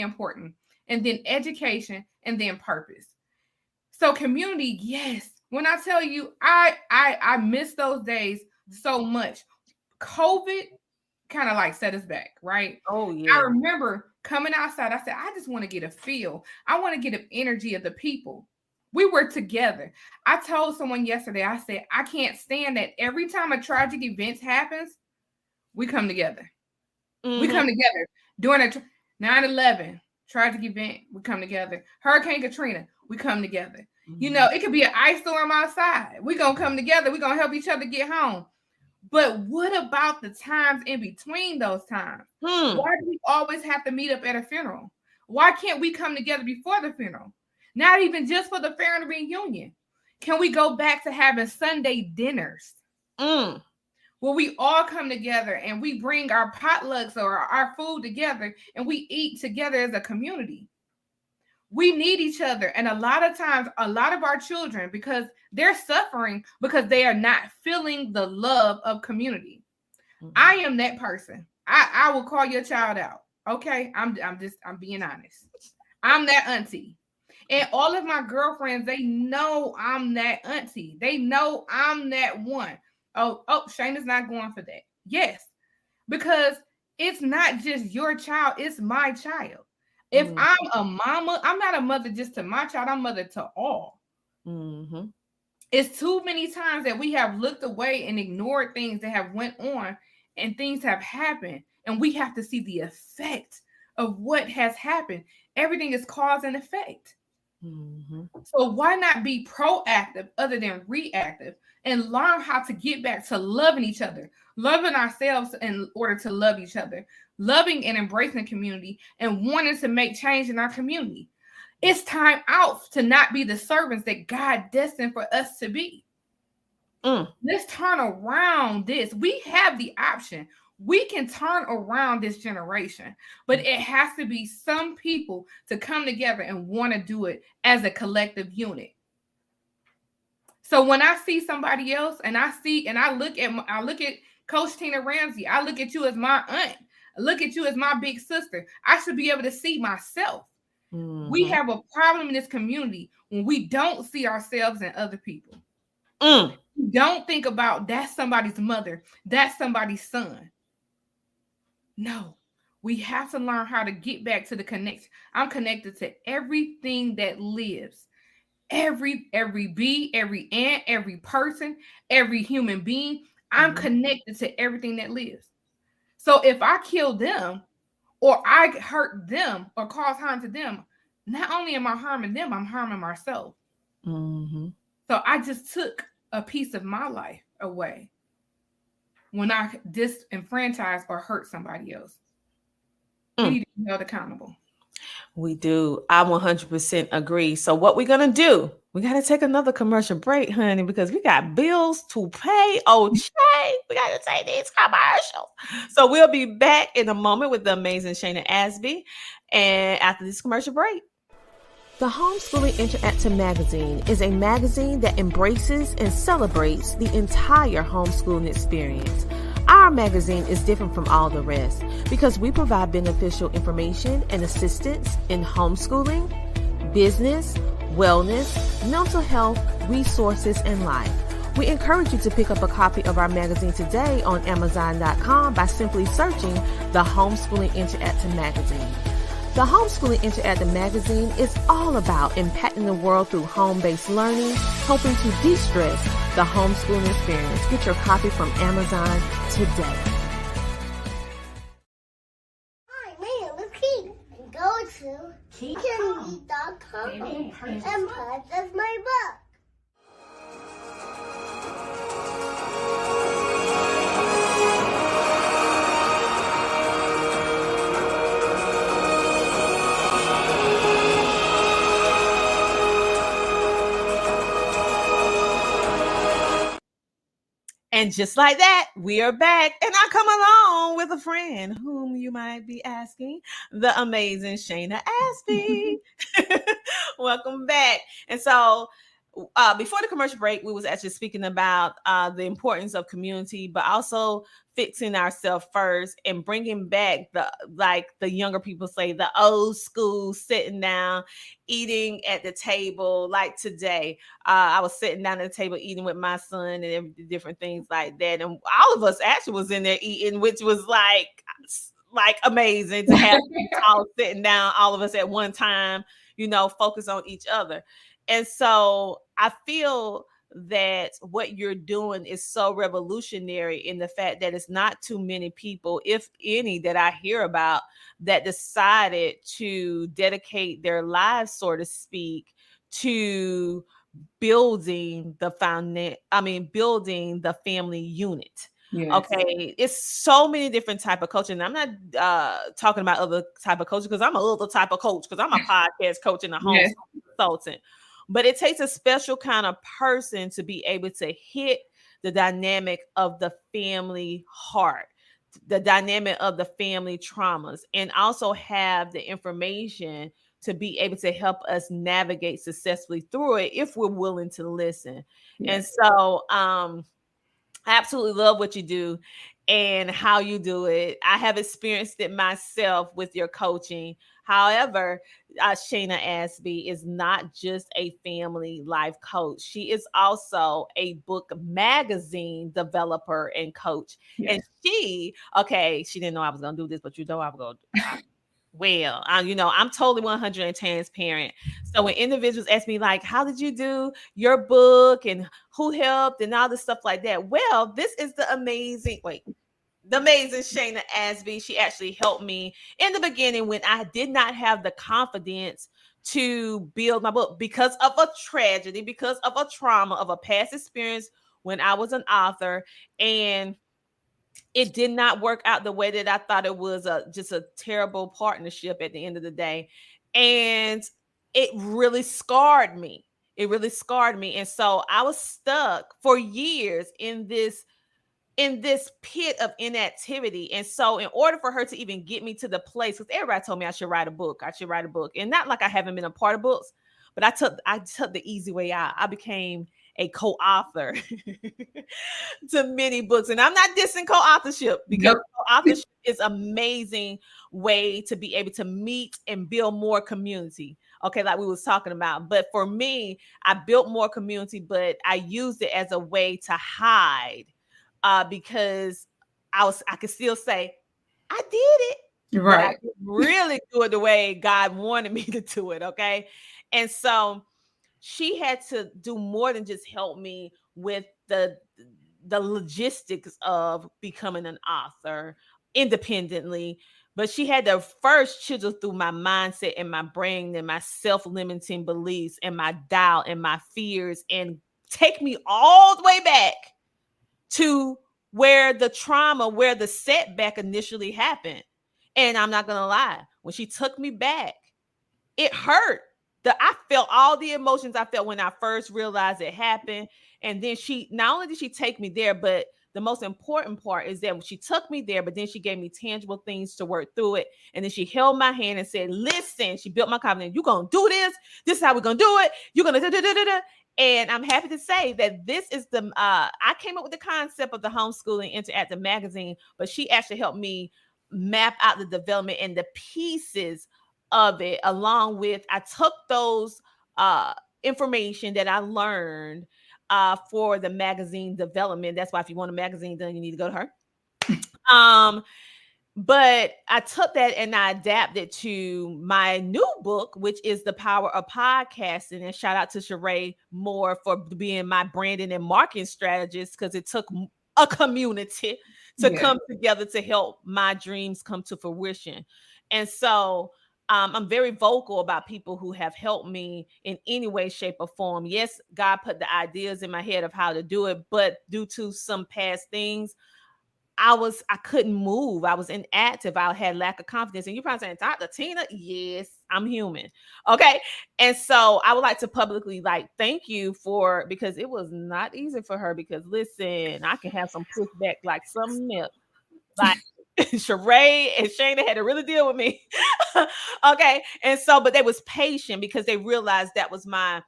important. And then education, and then purpose. So community, yes. When I tell you, I miss those days so much. COVID kind of like set us back, right? Oh, yeah. I remember coming outside. I said, I just want to get a feel. I want to get an energy of the people. We were together. I told someone yesterday, I said, I can't stand that every time a tragic event happens, we come together. We come together. During a 9/11 tragic event, we come together. Hurricane Katrina, we come together. You know, it could be an ice storm outside. We're going to come together. We're going to help each other get home. But what about the times in between those times? Why do we always have to meet up at a funeral? Why can't we come together before the funeral? Not even just for the family reunion. Can we go back to having Sunday dinners where we all come together and we bring our potlucks or our food together and we eat together as a community? We need each other. And a lot of times, a lot of our children, because they're suffering because they are not feeling the love of community. I am that person. I will call your child out. Okay. I'm being honest. I'm that auntie. And all of my girlfriends, they know I'm that auntie. They know I'm that one. Oh, Shana's not going for that. Yes. Because it's not just your child, it's my child. If I'm a mama, I'm not a mother just to my child, I'm mother to all. It's too many times that we have looked away and ignored things that have went on and things have happened. And we have to see the effect of what has happened. Everything is cause and effect. So why not be proactive other than reactive and learn how to get back to loving each other, loving ourselves in order to love each other, loving and embracing the community, and wanting to make change in our community. It's time out to not be the servants that God destined for us to be. Let's turn around this. We have the option. We can turn around this generation, but it has to be some people to come together and want to do it as a collective unit. So when I see somebody else and I look at Coach Tina Ramsey, I look at you as my aunt, I look at you as my big sister. I should be able to see myself. We have a problem in this community when we don't see ourselves in other people. Don't think about that's somebody's mother, that's somebody's son. No, we have to learn how to get back to the connection. I'm connected to everything that lives. Every bee, every ant, every person, every human being. I'm connected to everything that lives. So if I kill them or I hurt them or cause harm to them, not only am I harming them, I'm harming myself. So I just took a piece of my life away. when I disenfranchise or hurt somebody else. We need to be held accountable. We do. I 100% agree. So what we're going to do, we got to take another commercial break, honey, because we got bills to pay. Oh, Shay, we got to take these commercials. So we'll be back in a moment with the amazing Shana Asby. And after this commercial break. The Homeschooling Interactive Magazine is a magazine that embraces and celebrates the entire homeschooling experience. Our magazine is different from all the rest because we provide beneficial information and assistance in homeschooling, business, wellness, mental health, resources, and life. We encourage you to pick up a copy of our magazine today on Amazon.com by simply searching the Homeschooling Interactive Magazine. The Homeschooling Interactive Magazine is all about impacting the world through home-based learning, helping to de-stress the homeschooling experience. Get your copy from Amazon today. Hi, my name is Keith. Go to keithanmeet.com and purchase my book. And just like that, we are back. And I come along with a friend whom you might be asking, the amazing Shana Asby. Welcome back. And so before the commercial break, we was actually speaking about the importance of community, but also fixing ourselves first and bringing back the younger people say, the old school sitting down, eating at the table. Like today, I was sitting down at the table eating with my son and different things like that. And all of us actually was in there eating, which was like amazing to have all sitting down, all of us at one time, focus on each other. And so I feel that what you're doing is so revolutionary in the fact that it's not too many people, if any, that I hear about that decided to dedicate their lives, so to speak, to building the family unit. Yes. Okay, it's so many different type of coaching. I'm not talking about other type of coaching because I'm a other type of coach because I'm a podcast coach and a home consultant. But it takes a special kind of person to be able to hit the dynamic of the family heart, the dynamic of the family traumas, and also have the information to be able to help us navigate successfully through it if we're willing to listen. Yes. And so I absolutely love what you do and how you do it. I have experienced it myself with your coaching. However, Shana Asby is not just a family life coach. She is also a book magazine developer and coach. Yes. And she didn't know I was going to do this, but I was going to do it. Well, I'm totally 100% transparent. So when individuals ask me like, how did you do your book and who helped and all this stuff like that? Well, this is the amazing Shana Asby. She actually helped me in the beginning when I did not have the confidence to build my book because of a tragedy, because of a trauma, of a past experience when I was an author, and it did not work out the way that I thought it was. Just a terrible partnership at the end of the day. And it really scarred me. And so I was stuck for years in this pit of inactivity. And so in order for her to even get me to the place, because everybody told me I should write a book. And not like I haven't been a part of books, but I took the easy way out. I became a co-author to many books. And I'm not dissing co-authorship because co-authorship is an amazing way to be able to meet and build more community. Okay, like we was talking about. But for me, I built more community, but I used it as a way to hide because I could still say, I did it. Right. But I didn't really do it the way God wanted me to do it. Okay. And so she had to do more than just help me with the logistics of becoming an author independently, but she had to first chisel through my mindset and my brain and my self-limiting beliefs and my doubt and my fears and take me all the way back to where the trauma, where the setback initially happened. And I'm not going to lie, when she took me back, it hurt. I felt all the emotions I felt when I first realized it happened. And then not only did she take me there, but the most important part is that she took me there, but then she gave me tangible things to work through it. And then she held my hand and said, listen, she built my confidence. You're going to do this. This is how we're going to do it. You're going to da. And I'm happy to say that this is I came up with the concept of the Homeschooling Interactive magazine, but she actually helped me map out the development and the pieces of it, along with, I took those information that I learned for the magazine development. That's why if you want a magazine done, you need to go to her. But I took that and I adapted to my new book, which is The Power of Podcasting. And shout out to Shay Moore for being my branding and marketing strategist, because it took a community to come together to help my dreams come to fruition. And so I'm very vocal about people who have helped me in any way, shape, or form. Yes, God put the ideas in my head of how to do it, but due to some past things, I couldn't move. I was inactive. I had lack of confidence. And you're probably saying, Dr. Tina, yes, I'm human. Okay. And so I would like to publicly thank you because it was not easy for her, because listen, I can have some pushback like something else. Like Shay and Shana had to really deal with me. Okay. And so, but they was patient because they realized that was my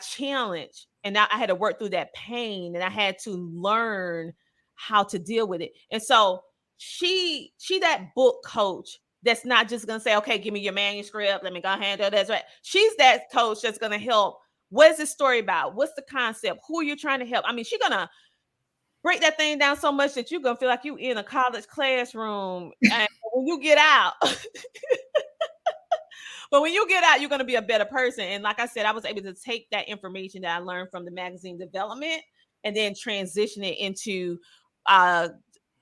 challenge. And now I had to work through that pain, and I had to learn how to deal with it. And so she that book coach that's not just going to say, okay, give me your manuscript, let me go handle that. Right. She's that coach that's going to help. What is this story about? What's the concept? Who are you trying to help? I mean, she's going to break that thing down so much that you're going to feel like you in a college classroom. And when you get out, but when you get out, you're going to be a better person. And like I said, I was able to take that information that I learned from the magazine development and then transition it into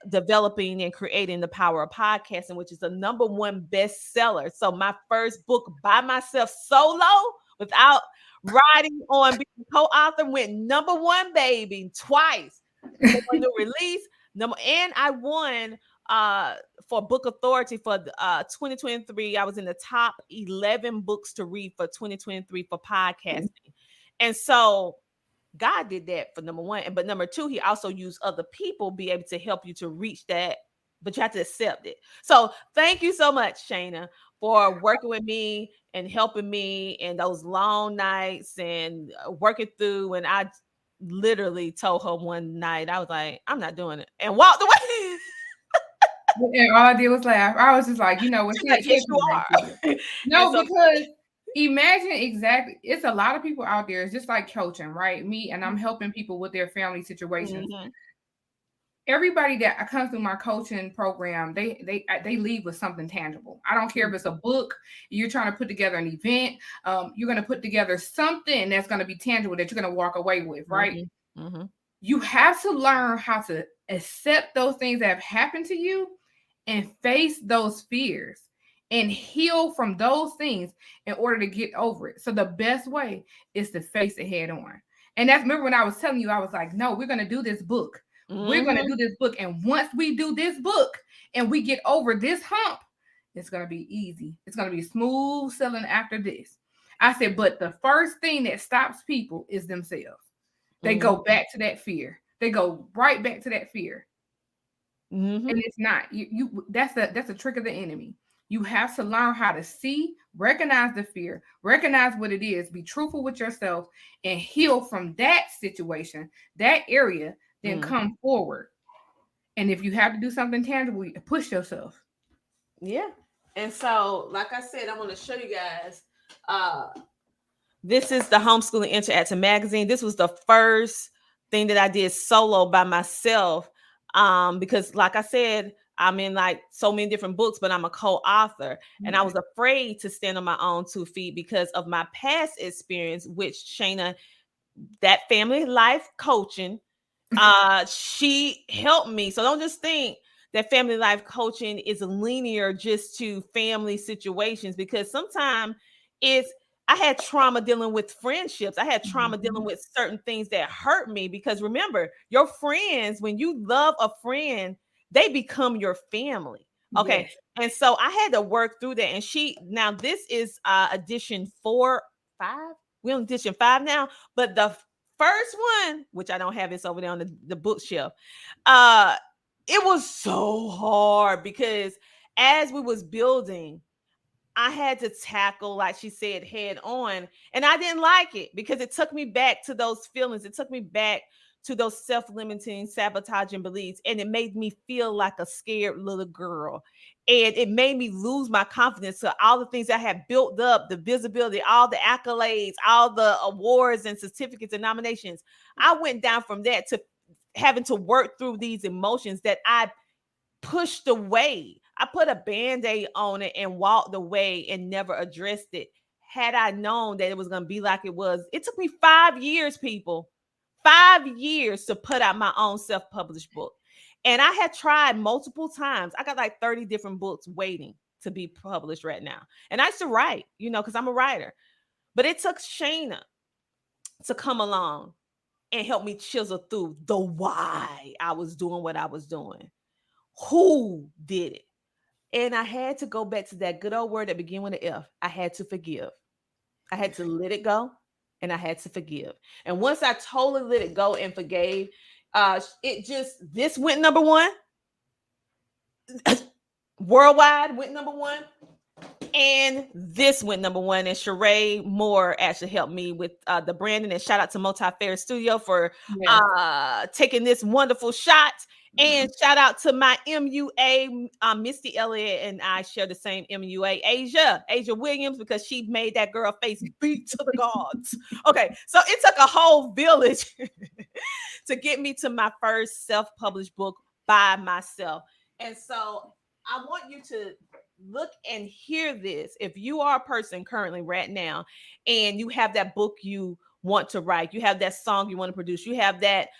developing and creating The Power of Podcasting, which is the #1 bestseller. So my first book by myself solo, without writing on being co-author, went #1, baby, twice. New release, and I won for Book Authority for 2023. I was in the top 11 books to read for 2023 for podcasting. And so God did that for #1. But #2, he also used other people be able to help you to reach that, but you have to accept it. So thank you so much, Shana, for working with me and helping me in those long nights and working through. And I literally told her one night, I was like, I'm not doing it, and walked away. And all I did was laugh. I was just like, you know what? Yes, you are. No, because imagine exactly. It's a lot of people out there. It's just like coaching, right? Me, and I'm helping people with their family situations. Mm-hmm. Everybody that comes through my coaching program, they leave with something tangible. I don't care if it's a book, you're trying to put together an event, you're going to put together something that's going to be tangible that you're going to walk away with, right? Mm-hmm. Mm-hmm. You have to learn how to accept those things that have happened to you and face those fears and heal from those things in order to get over it. So the best way is to face it head on. And that's, remember when I was telling you, I was like, no, we're going to do this book. Mm-hmm. We're going to do this book. And once we do this book and we get over this hump, it's going to be easy. It's going to be smooth sailing after this. I said, but the first thing that stops people is themselves. They go back to that fear. They go right back to that fear. Mm-hmm. And it's not that's a trick of the enemy. You have to learn how to see, recognize the fear, recognize what it is, be truthful with yourself, and heal from that situation, that area, then come forward. And if you have to do something tangible, you push yourself. Yeah. And so, like I said, I want to show you guys. This is the Homeschooling Interactive magazine. This was the first thing that I did solo by myself. Because like I said, I'm in like so many different books, but I'm a co-author. Mm-hmm. And I was afraid to stand on my own 2 feet because of my past experience, which Shana, that family life coaching, she helped me. So don't just think that family life coaching is linear just to family situations, because sometimes I had trauma dealing with friendships. I had trauma dealing with certain things that hurt me, because remember, your friends, when you love a friend, they become your family. Okay. Yes. And so I had to work through that. And now this is edition 4, 5. We're on edition 5 now. But the first one, which I don't have, it's over there on the bookshelf. It was so hard because as we was building, I had to tackle, like she said, head on. And I didn't like it because it took me back to those feelings. It took me back to those self-limiting, sabotaging beliefs. And it made me feel like a scared little girl. And it made me lose my confidence to all the things I had built up, the visibility, all the accolades, all the awards and certificates and nominations. I went down from that to having to work through these emotions that I pushed away. I put a Band-Aid on it and walked away and never addressed it. Had I known that it was going to be like it was, it took me 5 years, people, 5 years to put out my own self-published book. And I had tried multiple times. I got like 30 different books waiting to be published right now. And I used to write, because I'm a writer. But it took Shana to come along and help me chisel through the why I was doing what I was doing. Who did it? And I had to go back to that good old word that began with an F. I had to forgive. I had to let it go, and I had to forgive. And once I totally let it go and forgave, this went number 1. Worldwide went number 1. And this went number 1. And Shay Moore actually helped me with the branding. And shout out to Multi-Fair Studio for taking this wonderful shot. And shout out to my MUA, Misty Elliott, and I share the same MUA, Asia Williams, because she made that girl face beat to the gods. Okay, so it took a whole village to get me to my first self-published book by myself. And so I want you to look and hear this. If you are a person currently right now, and you have that book you want to write, you have that song you want to produce, you have that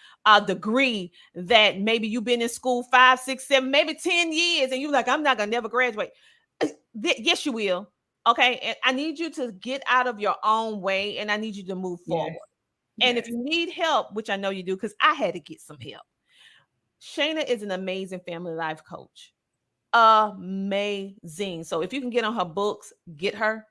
degree that maybe you've been in school 5, 6, 7, maybe 10 years, and you're like, I'm not gonna never graduate. Yes, you will. Okay, and I need you to get out of your own way, and I need you to move forward. And if you need help, which I know you do, because I had to get some help, Shana is an amazing family life coach. Amazing. So if you can get on her books, get her.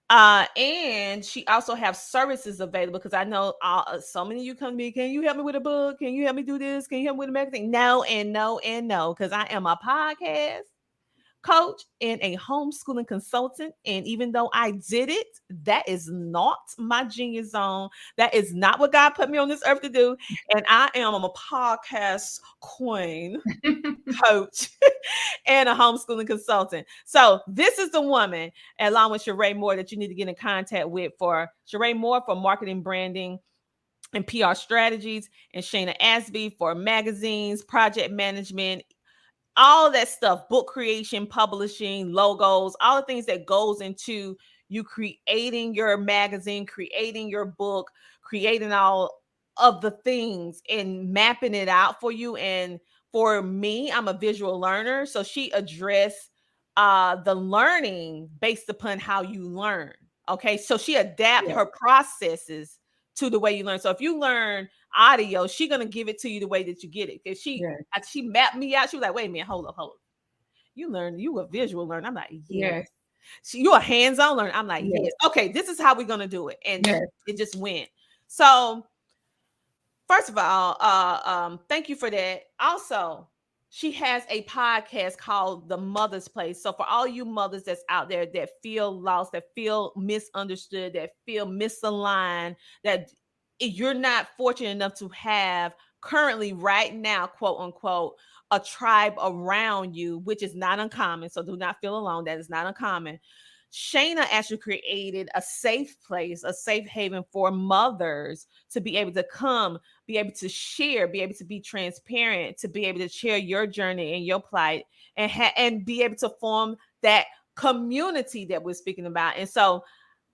And she also have services available, because I know so many of you come to me, can you help me with a book? Can you help me do this? Can you help me with a magazine? No, and no, and no, because I am a podcast coach and a homeschooling consultant. And even though I did it, that is not my genius zone. That is not what God put me on this earth to do. And I'm a podcast queen, coach, and a homeschooling consultant. So this is the woman, along with Shay Moore, that you need to get in contact with for Shay Moore for marketing, branding, and PR strategies, and Shana Asby for magazines, project management, all of that stuff, book creation, publishing, logos, all the things that goes into you creating your magazine, creating your book, creating all of the things and mapping it out for you. And for me, I'm a visual learner. So she addressed the learning based upon how you learn. Okay. So she adapted her processes to the way you learn. So if you learn audio, she's going to give it to you the way that you get it. Because she mapped me out. She was like, wait a minute, hold up. You a visual learner. I'm like, yes. You a hands-on learner. I'm like, yes. Okay, this is how we're going to do it. And it just went. So first of all, thank you for that. Also, she has a podcast called The Mother's Place. So for all you mothers that's out there that feel lost, that feel misunderstood, that feel misaligned, that you're not fortunate enough to have currently right now, quote unquote, a tribe around you, which is not uncommon. So do not feel alone. That is not uncommon. Shana actually created a safe place, a safe haven for mothers to be able to come, be able to share, be able to be transparent, to be able to share your journey and your plight, and be able to form that community that we're speaking about. And so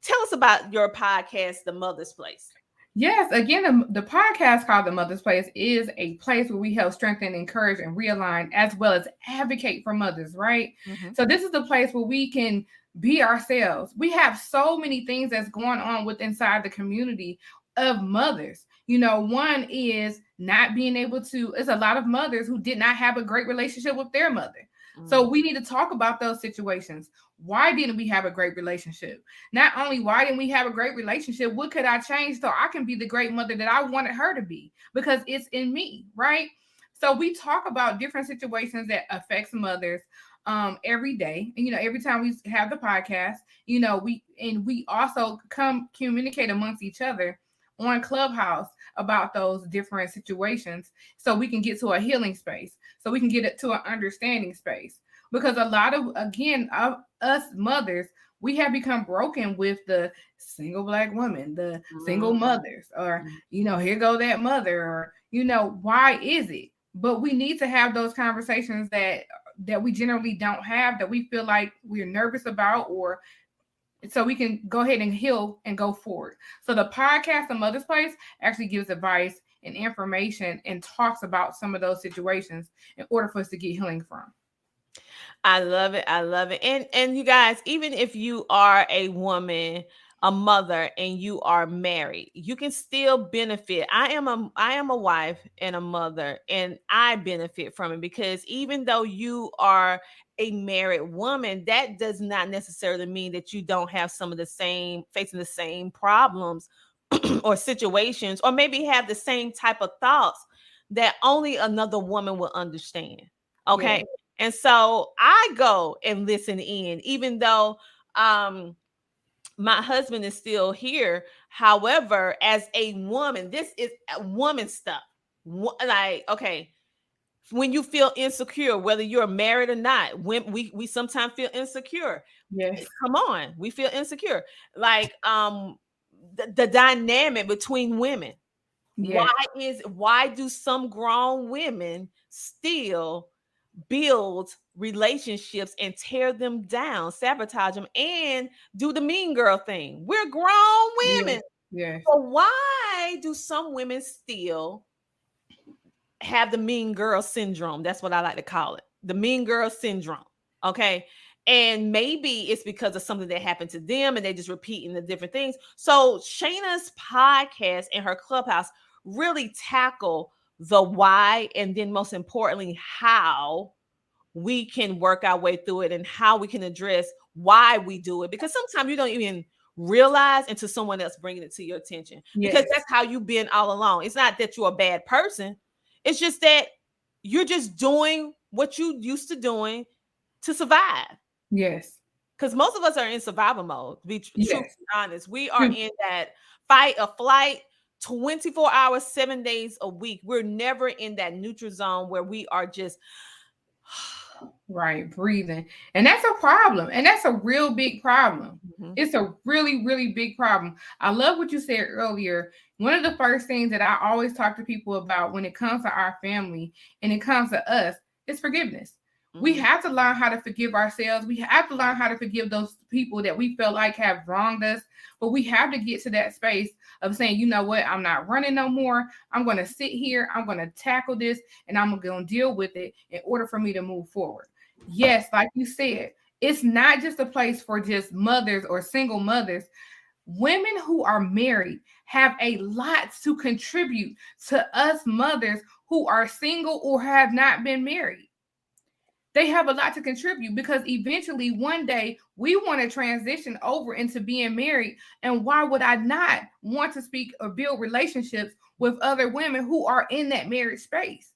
tell us about your podcast, The Mother's Place. Yes, again, the podcast called The Mother's Place is a place where we help strengthen, encourage, and realign, as well as advocate for mothers, right? Mm-hmm. So this is the place where we can be ourselves. We have so many things that's going on with inside the community of mothers. You know, one is not being able to, it's a lot of mothers who did not have a great relationship with their mother. So we need to talk about those situations. Why didn't we have a great relationship? Not only why didn't we have a great relationship, what could I change so I can be the great mother that I wanted her to be? Because it's in me, right? So we talk about different situations that affects mothers every day. And, you know, every time we have the podcast, you know, we also communicate amongst each other on Clubhouse about those different situations so we can get to a healing space, so we can get it to an understanding space. Because a lot of, again, of us mothers, we have become broken with the single Black woman, the single mothers, or, you know, here go that mother, or, you know, why is it? But we need to have those conversations that we generally don't have, that we feel like we're nervous about, or so we can go ahead and heal and go forward. So the podcast, The Mother's Place, actually gives advice and information and talks about some of those situations in order for us to get healing from. I love it. I love it. And you guys, even if you are a woman, a mother, and you are married, you can still benefit. I am a wife and a mother, and I benefit from it, because even though you are a married woman, that does not necessarily mean that you don't have some of the same, facing the same problems or situations, or maybe have the same type of thoughts that only another woman will understand. Okay. Yeah. And so I go and listen in, even though my husband is still here. However, as a woman, this is woman stuff. Like, okay, when you feel insecure, whether you're married or not, when we sometimes feel insecure. Yes. Come on, we feel insecure. Like the dynamic between women. Yes. Why do some grown women still build relationships and tear them down, sabotage them, and do the mean girl thing? We're grown women. Yes. So why do some women still have the mean girl syndrome? That's what I like to call it. The mean girl syndrome. Okay. And maybe it's because of something that happened to them and they just repeating the different things. So Shana's podcast and her Clubhouse really tackle the why, and then most importantly, how we can work our way through it, and how we can address why we do it. Because sometimes you don't even realize until someone else bringing it to your attention. Yes. Because that's how you've been all along. It's not that you're a bad person. It's just that you're just doing what you used to doing to survive. Yes. Because most of us are in survival mode, to be truthfully honest. We are True. in that fight or flight 24 hours, 7 days a week. We're never in that neutral zone where we are just right, breathing. And that's a problem. And that's a real big problem. Mhm. It's a really, really big problem. I love what you said earlier. One of the first things that I always talk to people about when it comes to our family and it comes to us is forgiveness. We have to learn how to forgive ourselves. We have to learn how to forgive those people that we feel like have wronged us. But we have to get to that space of saying, you know what, I'm not running no more. I'm going to sit here. I'm going to tackle this, and I'm going to deal with it in order for me to move forward. Yes, like you said, it's not just a place for just mothers or single mothers. Women who are married have a lot to contribute to us mothers who are single or have not been married. They have a lot to contribute, because eventually one day we want to transition over into being married. And why would I not want to speak or build relationships with other women who are in that marriage space?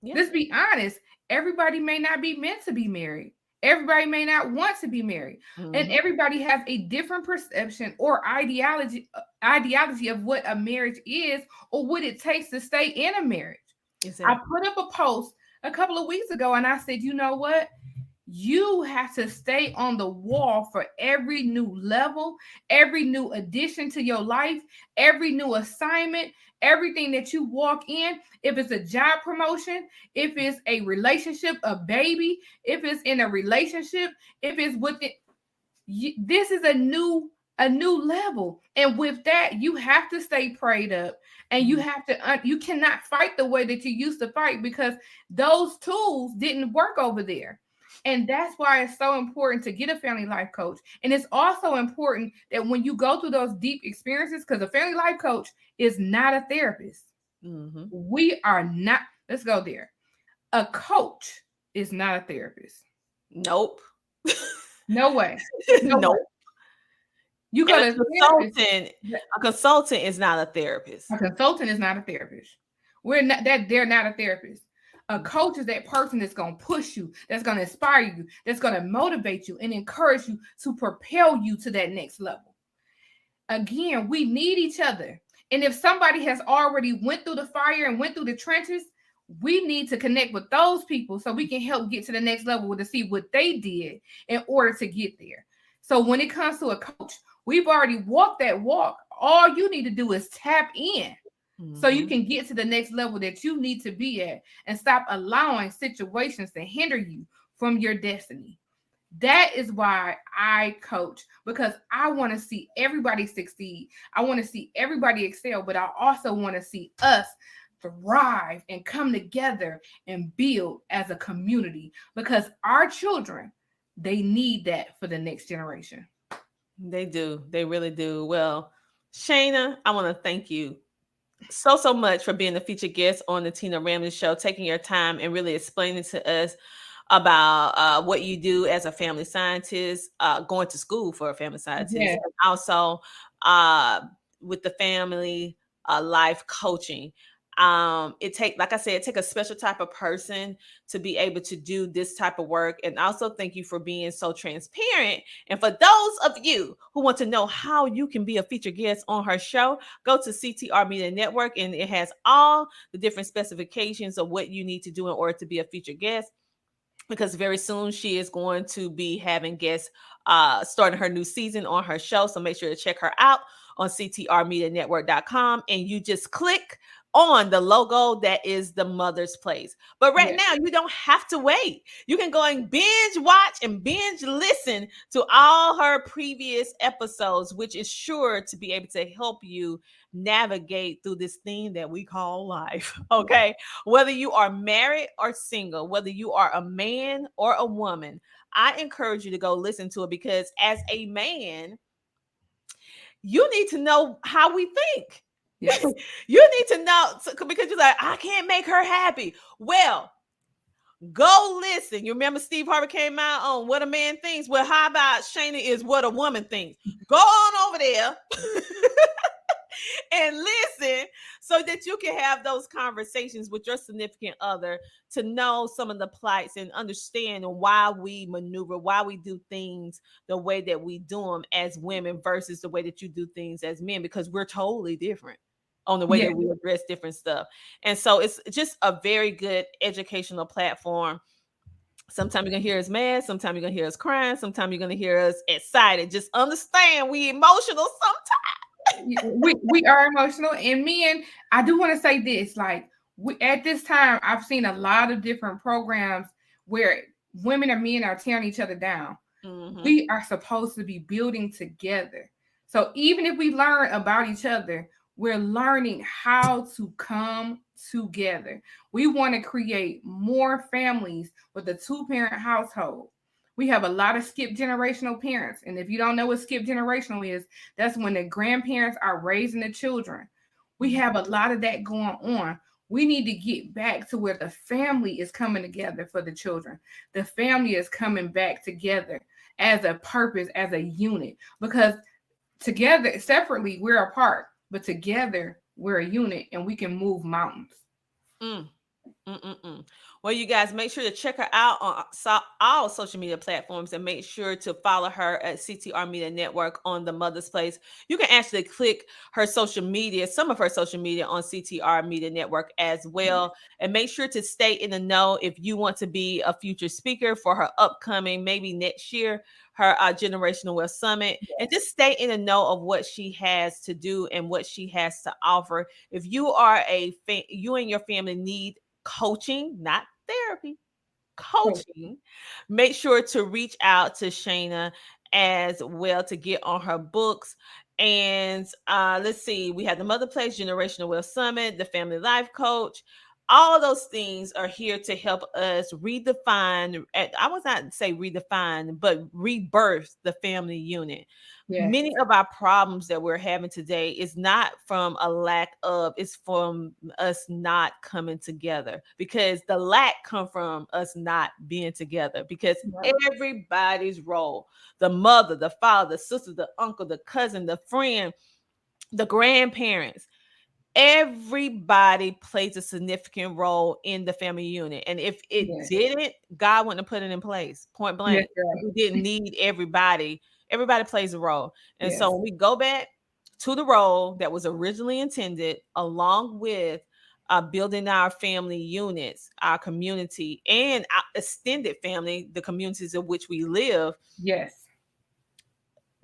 Yeah. Let's be honest. Everybody may not be meant to be married. Everybody may not want to be married. Mm-hmm. And everybody has a different perception or ideology of what a marriage is or what it takes to stay in a marriage. Exactly. I put up a post a couple of weeks ago, and I said, you know what? You have to stay on the wall for every new level, every new addition to your life, every new assignment, everything that you walk in. If it's a job promotion, if it's a relationship, a baby, if it's in a relationship, if it's with it, this is a new level. And with that, you have to stay prayed up, and you have to, you cannot fight the way that you used to fight, because those tools didn't work over there. And that's why it's so important to get a family life coach. And it's also important that when you go through those deep experiences, because a family life coach is not a therapist. Mm-hmm. We are not, let's go there. A coach is not a therapist. Nope. No way. No Nope. way. You go And to a consultant is not a therapist. A consultant is not a therapist. They're not a therapist. A coach is that person that's going to push you, that's going to inspire you, that's going to motivate you and encourage you to propel you to that next level. Again, we need each other. And if somebody has already went through the fire and went through the trenches, we need to connect with those people so we can help get to the next level to see what they did in order to get there. So when it comes to a coach, we've already walked that walk. All you need to do is tap in. So you can get to the next level that you need to be at and stop allowing situations to hinder you from your destiny. That is why I coach, because I want to see everybody succeed. I want to see everybody excel, but I also want to see us thrive and come together and build as a community, because our children, they need that for the next generation. They do. They really do. Well, Shana, I want to thank you so much for being the featured guest on the Tina Ramsey Show, taking your time and really explaining to us about what you do as a family scientist, going to school for a family scientist, and also with the family life coaching. Like I said, it takes a special type of person to be able to do this type of work. And also thank you for being so transparent. And for those of you who want to know how you can be a featured guest on her show, go to CTR Media Network, and it has all the different specifications of what you need to do in order to be a featured guest, because very soon she is going to be having guests starting her new season on her show. So make sure to check her out on ctrmedianetwork.com, and you just click on the logo that is the Mother's Place. But right now, you don't have to wait. You can go and binge watch and binge listen to all her previous episodes, which is sure to be able to help you navigate through this thing that we call life. Okay. Whether you are married or single, whether you are a man or a woman, I encourage you to go listen to it, because as a man, you need to know how we think. Yes. You need to know, because you're like, I can't make her happy. Well, go listen. You remember Steve Harvey came out on What a Man Thinks? Well, how about Shana is What a Woman Thinks? Go on over there and listen so that you can have those conversations with your significant other, to know some of the plights and understand why we maneuver, why we do things the way that we do them as women versus the way that you do things as men, because we're totally different on the way that we address different stuff. And so it's just a very good educational platform. Sometimes you're going to hear us mad. Sometimes you're going to hear us crying. Sometimes you're going to hear us excited. Just understand we emotional sometimes. we are emotional. And men, I do want to say this, like, at this time, I've seen a lot of different programs where women and men are tearing each other down. Mm-hmm. We are supposed to be building together. So even if we learn about each other, we're learning how to come together. We want to create more families with a 2-parent household. We have a lot of skip generational parents. And if you don't know what skip generational is, that's when the grandparents are raising the children. We have a lot of that going on. We need to get back to where the family is coming together for the children. The family is coming back together as a purpose, as a unit, because together, separately, we're apart, but together we're a unit and we can move mountains. Well, you guys, make sure to check her out on all social media platforms, and make sure to follow her at CTR Media Network on the Mother's Place. You can actually click her social media, some of her social media, on CTR Media Network as well. And make sure to stay in the know if you want to be a future speaker for her upcoming, maybe next year, her Generational Wealth Summit. And just stay in the know of what she has to do and what she has to offer. If you are you and your family need coaching, not therapy, coaching, make sure to reach out to Shana as well to get on her books. And let's see, we have the Mother Place, Generational Wealth Summit, the Family Life Coach. all of those things are here to help us redefine. I would not say redefine, but rebirth the family unit. Yes. Many of our problems that we're having today is not from a lack of, it's from us not coming together, because the lack come from us not being together, because everybody's role, the mother, the father, the sister, the uncle, the cousin, the friend, the grandparents, everybody plays a significant role in the family unit. And if it didn't, God wouldn't have put it in place. Point blank. We didn't need everybody. Everybody plays a role. And so when we go back to the role that was originally intended, along with building our family units, our community, and our extended family, the communities in which we live. Yes.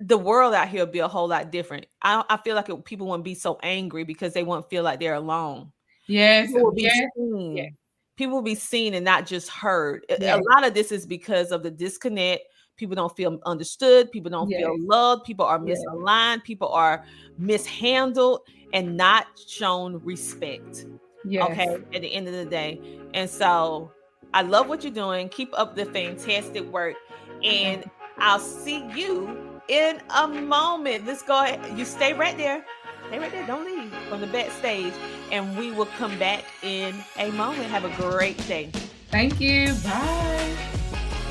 The world out here will be a whole lot different. I feel like people won't be so angry because they won't feel like they're alone. Yes. People will be seen. Yes. People will be seen and not just heard. Yes. A lot of this is because of the disconnect. People don't feel understood. People don't feel loved. People are misaligned. People are mishandled and not shown respect. Yes. Okay. At the end of the day. And so I love what you're doing. Keep up the fantastic work. And I'll see you in a moment. Let's go ahead. You stay right there. Stay right there. Don't leave from the backstage. And we will come back in a moment. Have a great day. Thank you. Bye.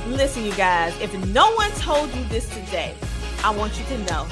Listen, you guys, if no one told you this today, I want you to know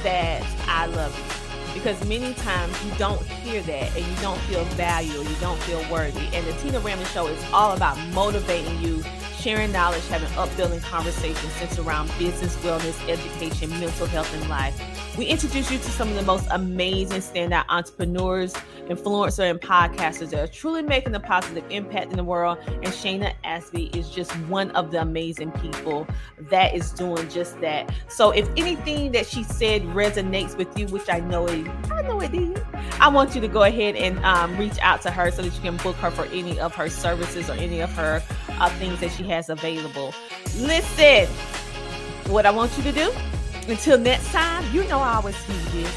that I love you. Because many times you don't hear that and you don't feel valued, you don't feel worthy. And the Tina Ramsey Show is all about motivating you, sharing knowledge, having upbuilding conversations centered around business, wellness, education, mental health, and life. We introduce you to some of the most amazing standout entrepreneurs, influencers, and podcasters that are truly making a positive impact in the world. And Shana Asby is just one of the amazing people that is doing just that. So if anything that she said resonates with you, which I know it did, I want you to go ahead and reach out to her so that you can book her for any of her services or any of her things that she has available. Listen, what I want you to do, until next time, you know I always see this.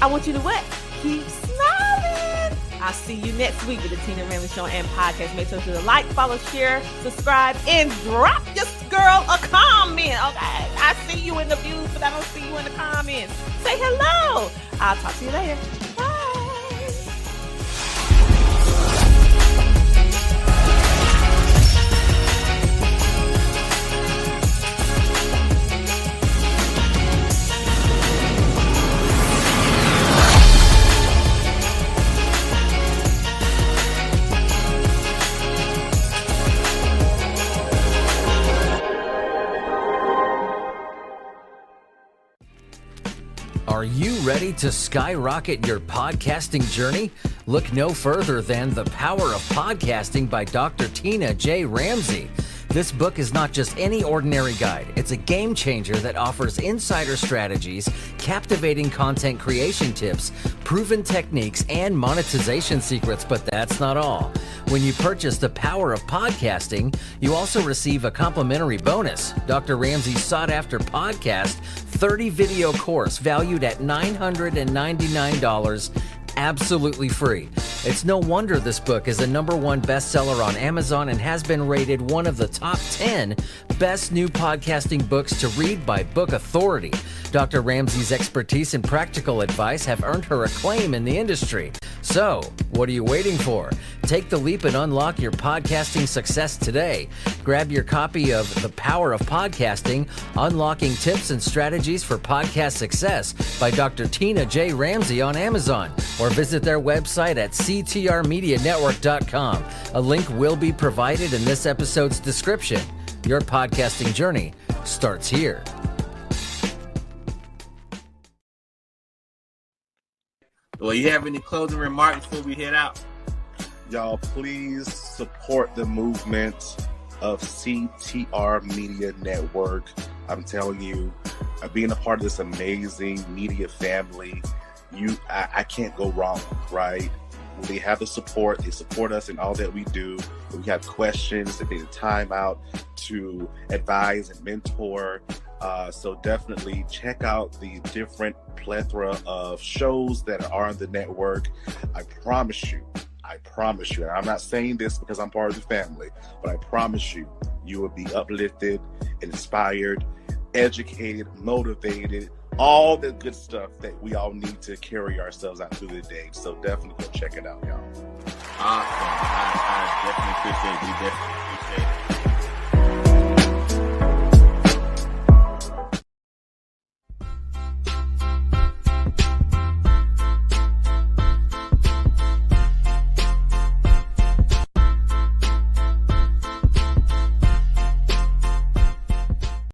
I want you to what? Keep smiling. I'll see you next week with the Tina Ramsey Show and podcast. Make sure to like, follow, share, subscribe, and drop your girl a comment. Okay, I see you in the views, but I don't see you in the comments. Say hello. I'll talk to you later. Bye. Are you ready to skyrocket your podcasting journey? Look no further than The Power of Podcasting by Dr. Tina J. Ramsey. This book is not just any ordinary guide. It's a game changer that offers insider strategies, captivating content creation tips, proven techniques, and monetization secrets, but that's not all. When you purchase The Power of Podcasting, you also receive a complimentary bonus, Dr. Ramsey's sought-after podcast 30-video course valued at $999, absolutely free. It's no wonder this book is a #1 bestseller on Amazon and has been rated one of the top 10 best new podcasting books to read by Book Authority. Dr. Ramsey's expertise and practical advice have earned her acclaim in the industry. So, what are you waiting for? Take the leap and unlock your podcasting success today. Grab your copy of The Power of Podcasting, Unlocking Tips and Strategies for Podcast Success by Dr. Tina J. Ramsey on Amazon, or visit their website at ctrmedianetwork.com. A link will be provided in this episode's description. Your podcasting journey starts here. Well, you have any closing remarks before we head out? Y'all, please support the movement of CTR Media Network. I'm telling you, being a part of this amazing media family, I can't go wrong, right? They have the support. They support us in all that we do. If we have questions, they take the time out to advise and mentor. So definitely check out the different plethora of shows that are on the network. I promise you, I promise you, and I'm not saying this because I'm part of the family, but I promise you, you will be uplifted, inspired, educated, motivated, all the good stuff that we all need to carry ourselves out through the day. So definitely go check it out, y'all. Awesome. I definitely appreciate you.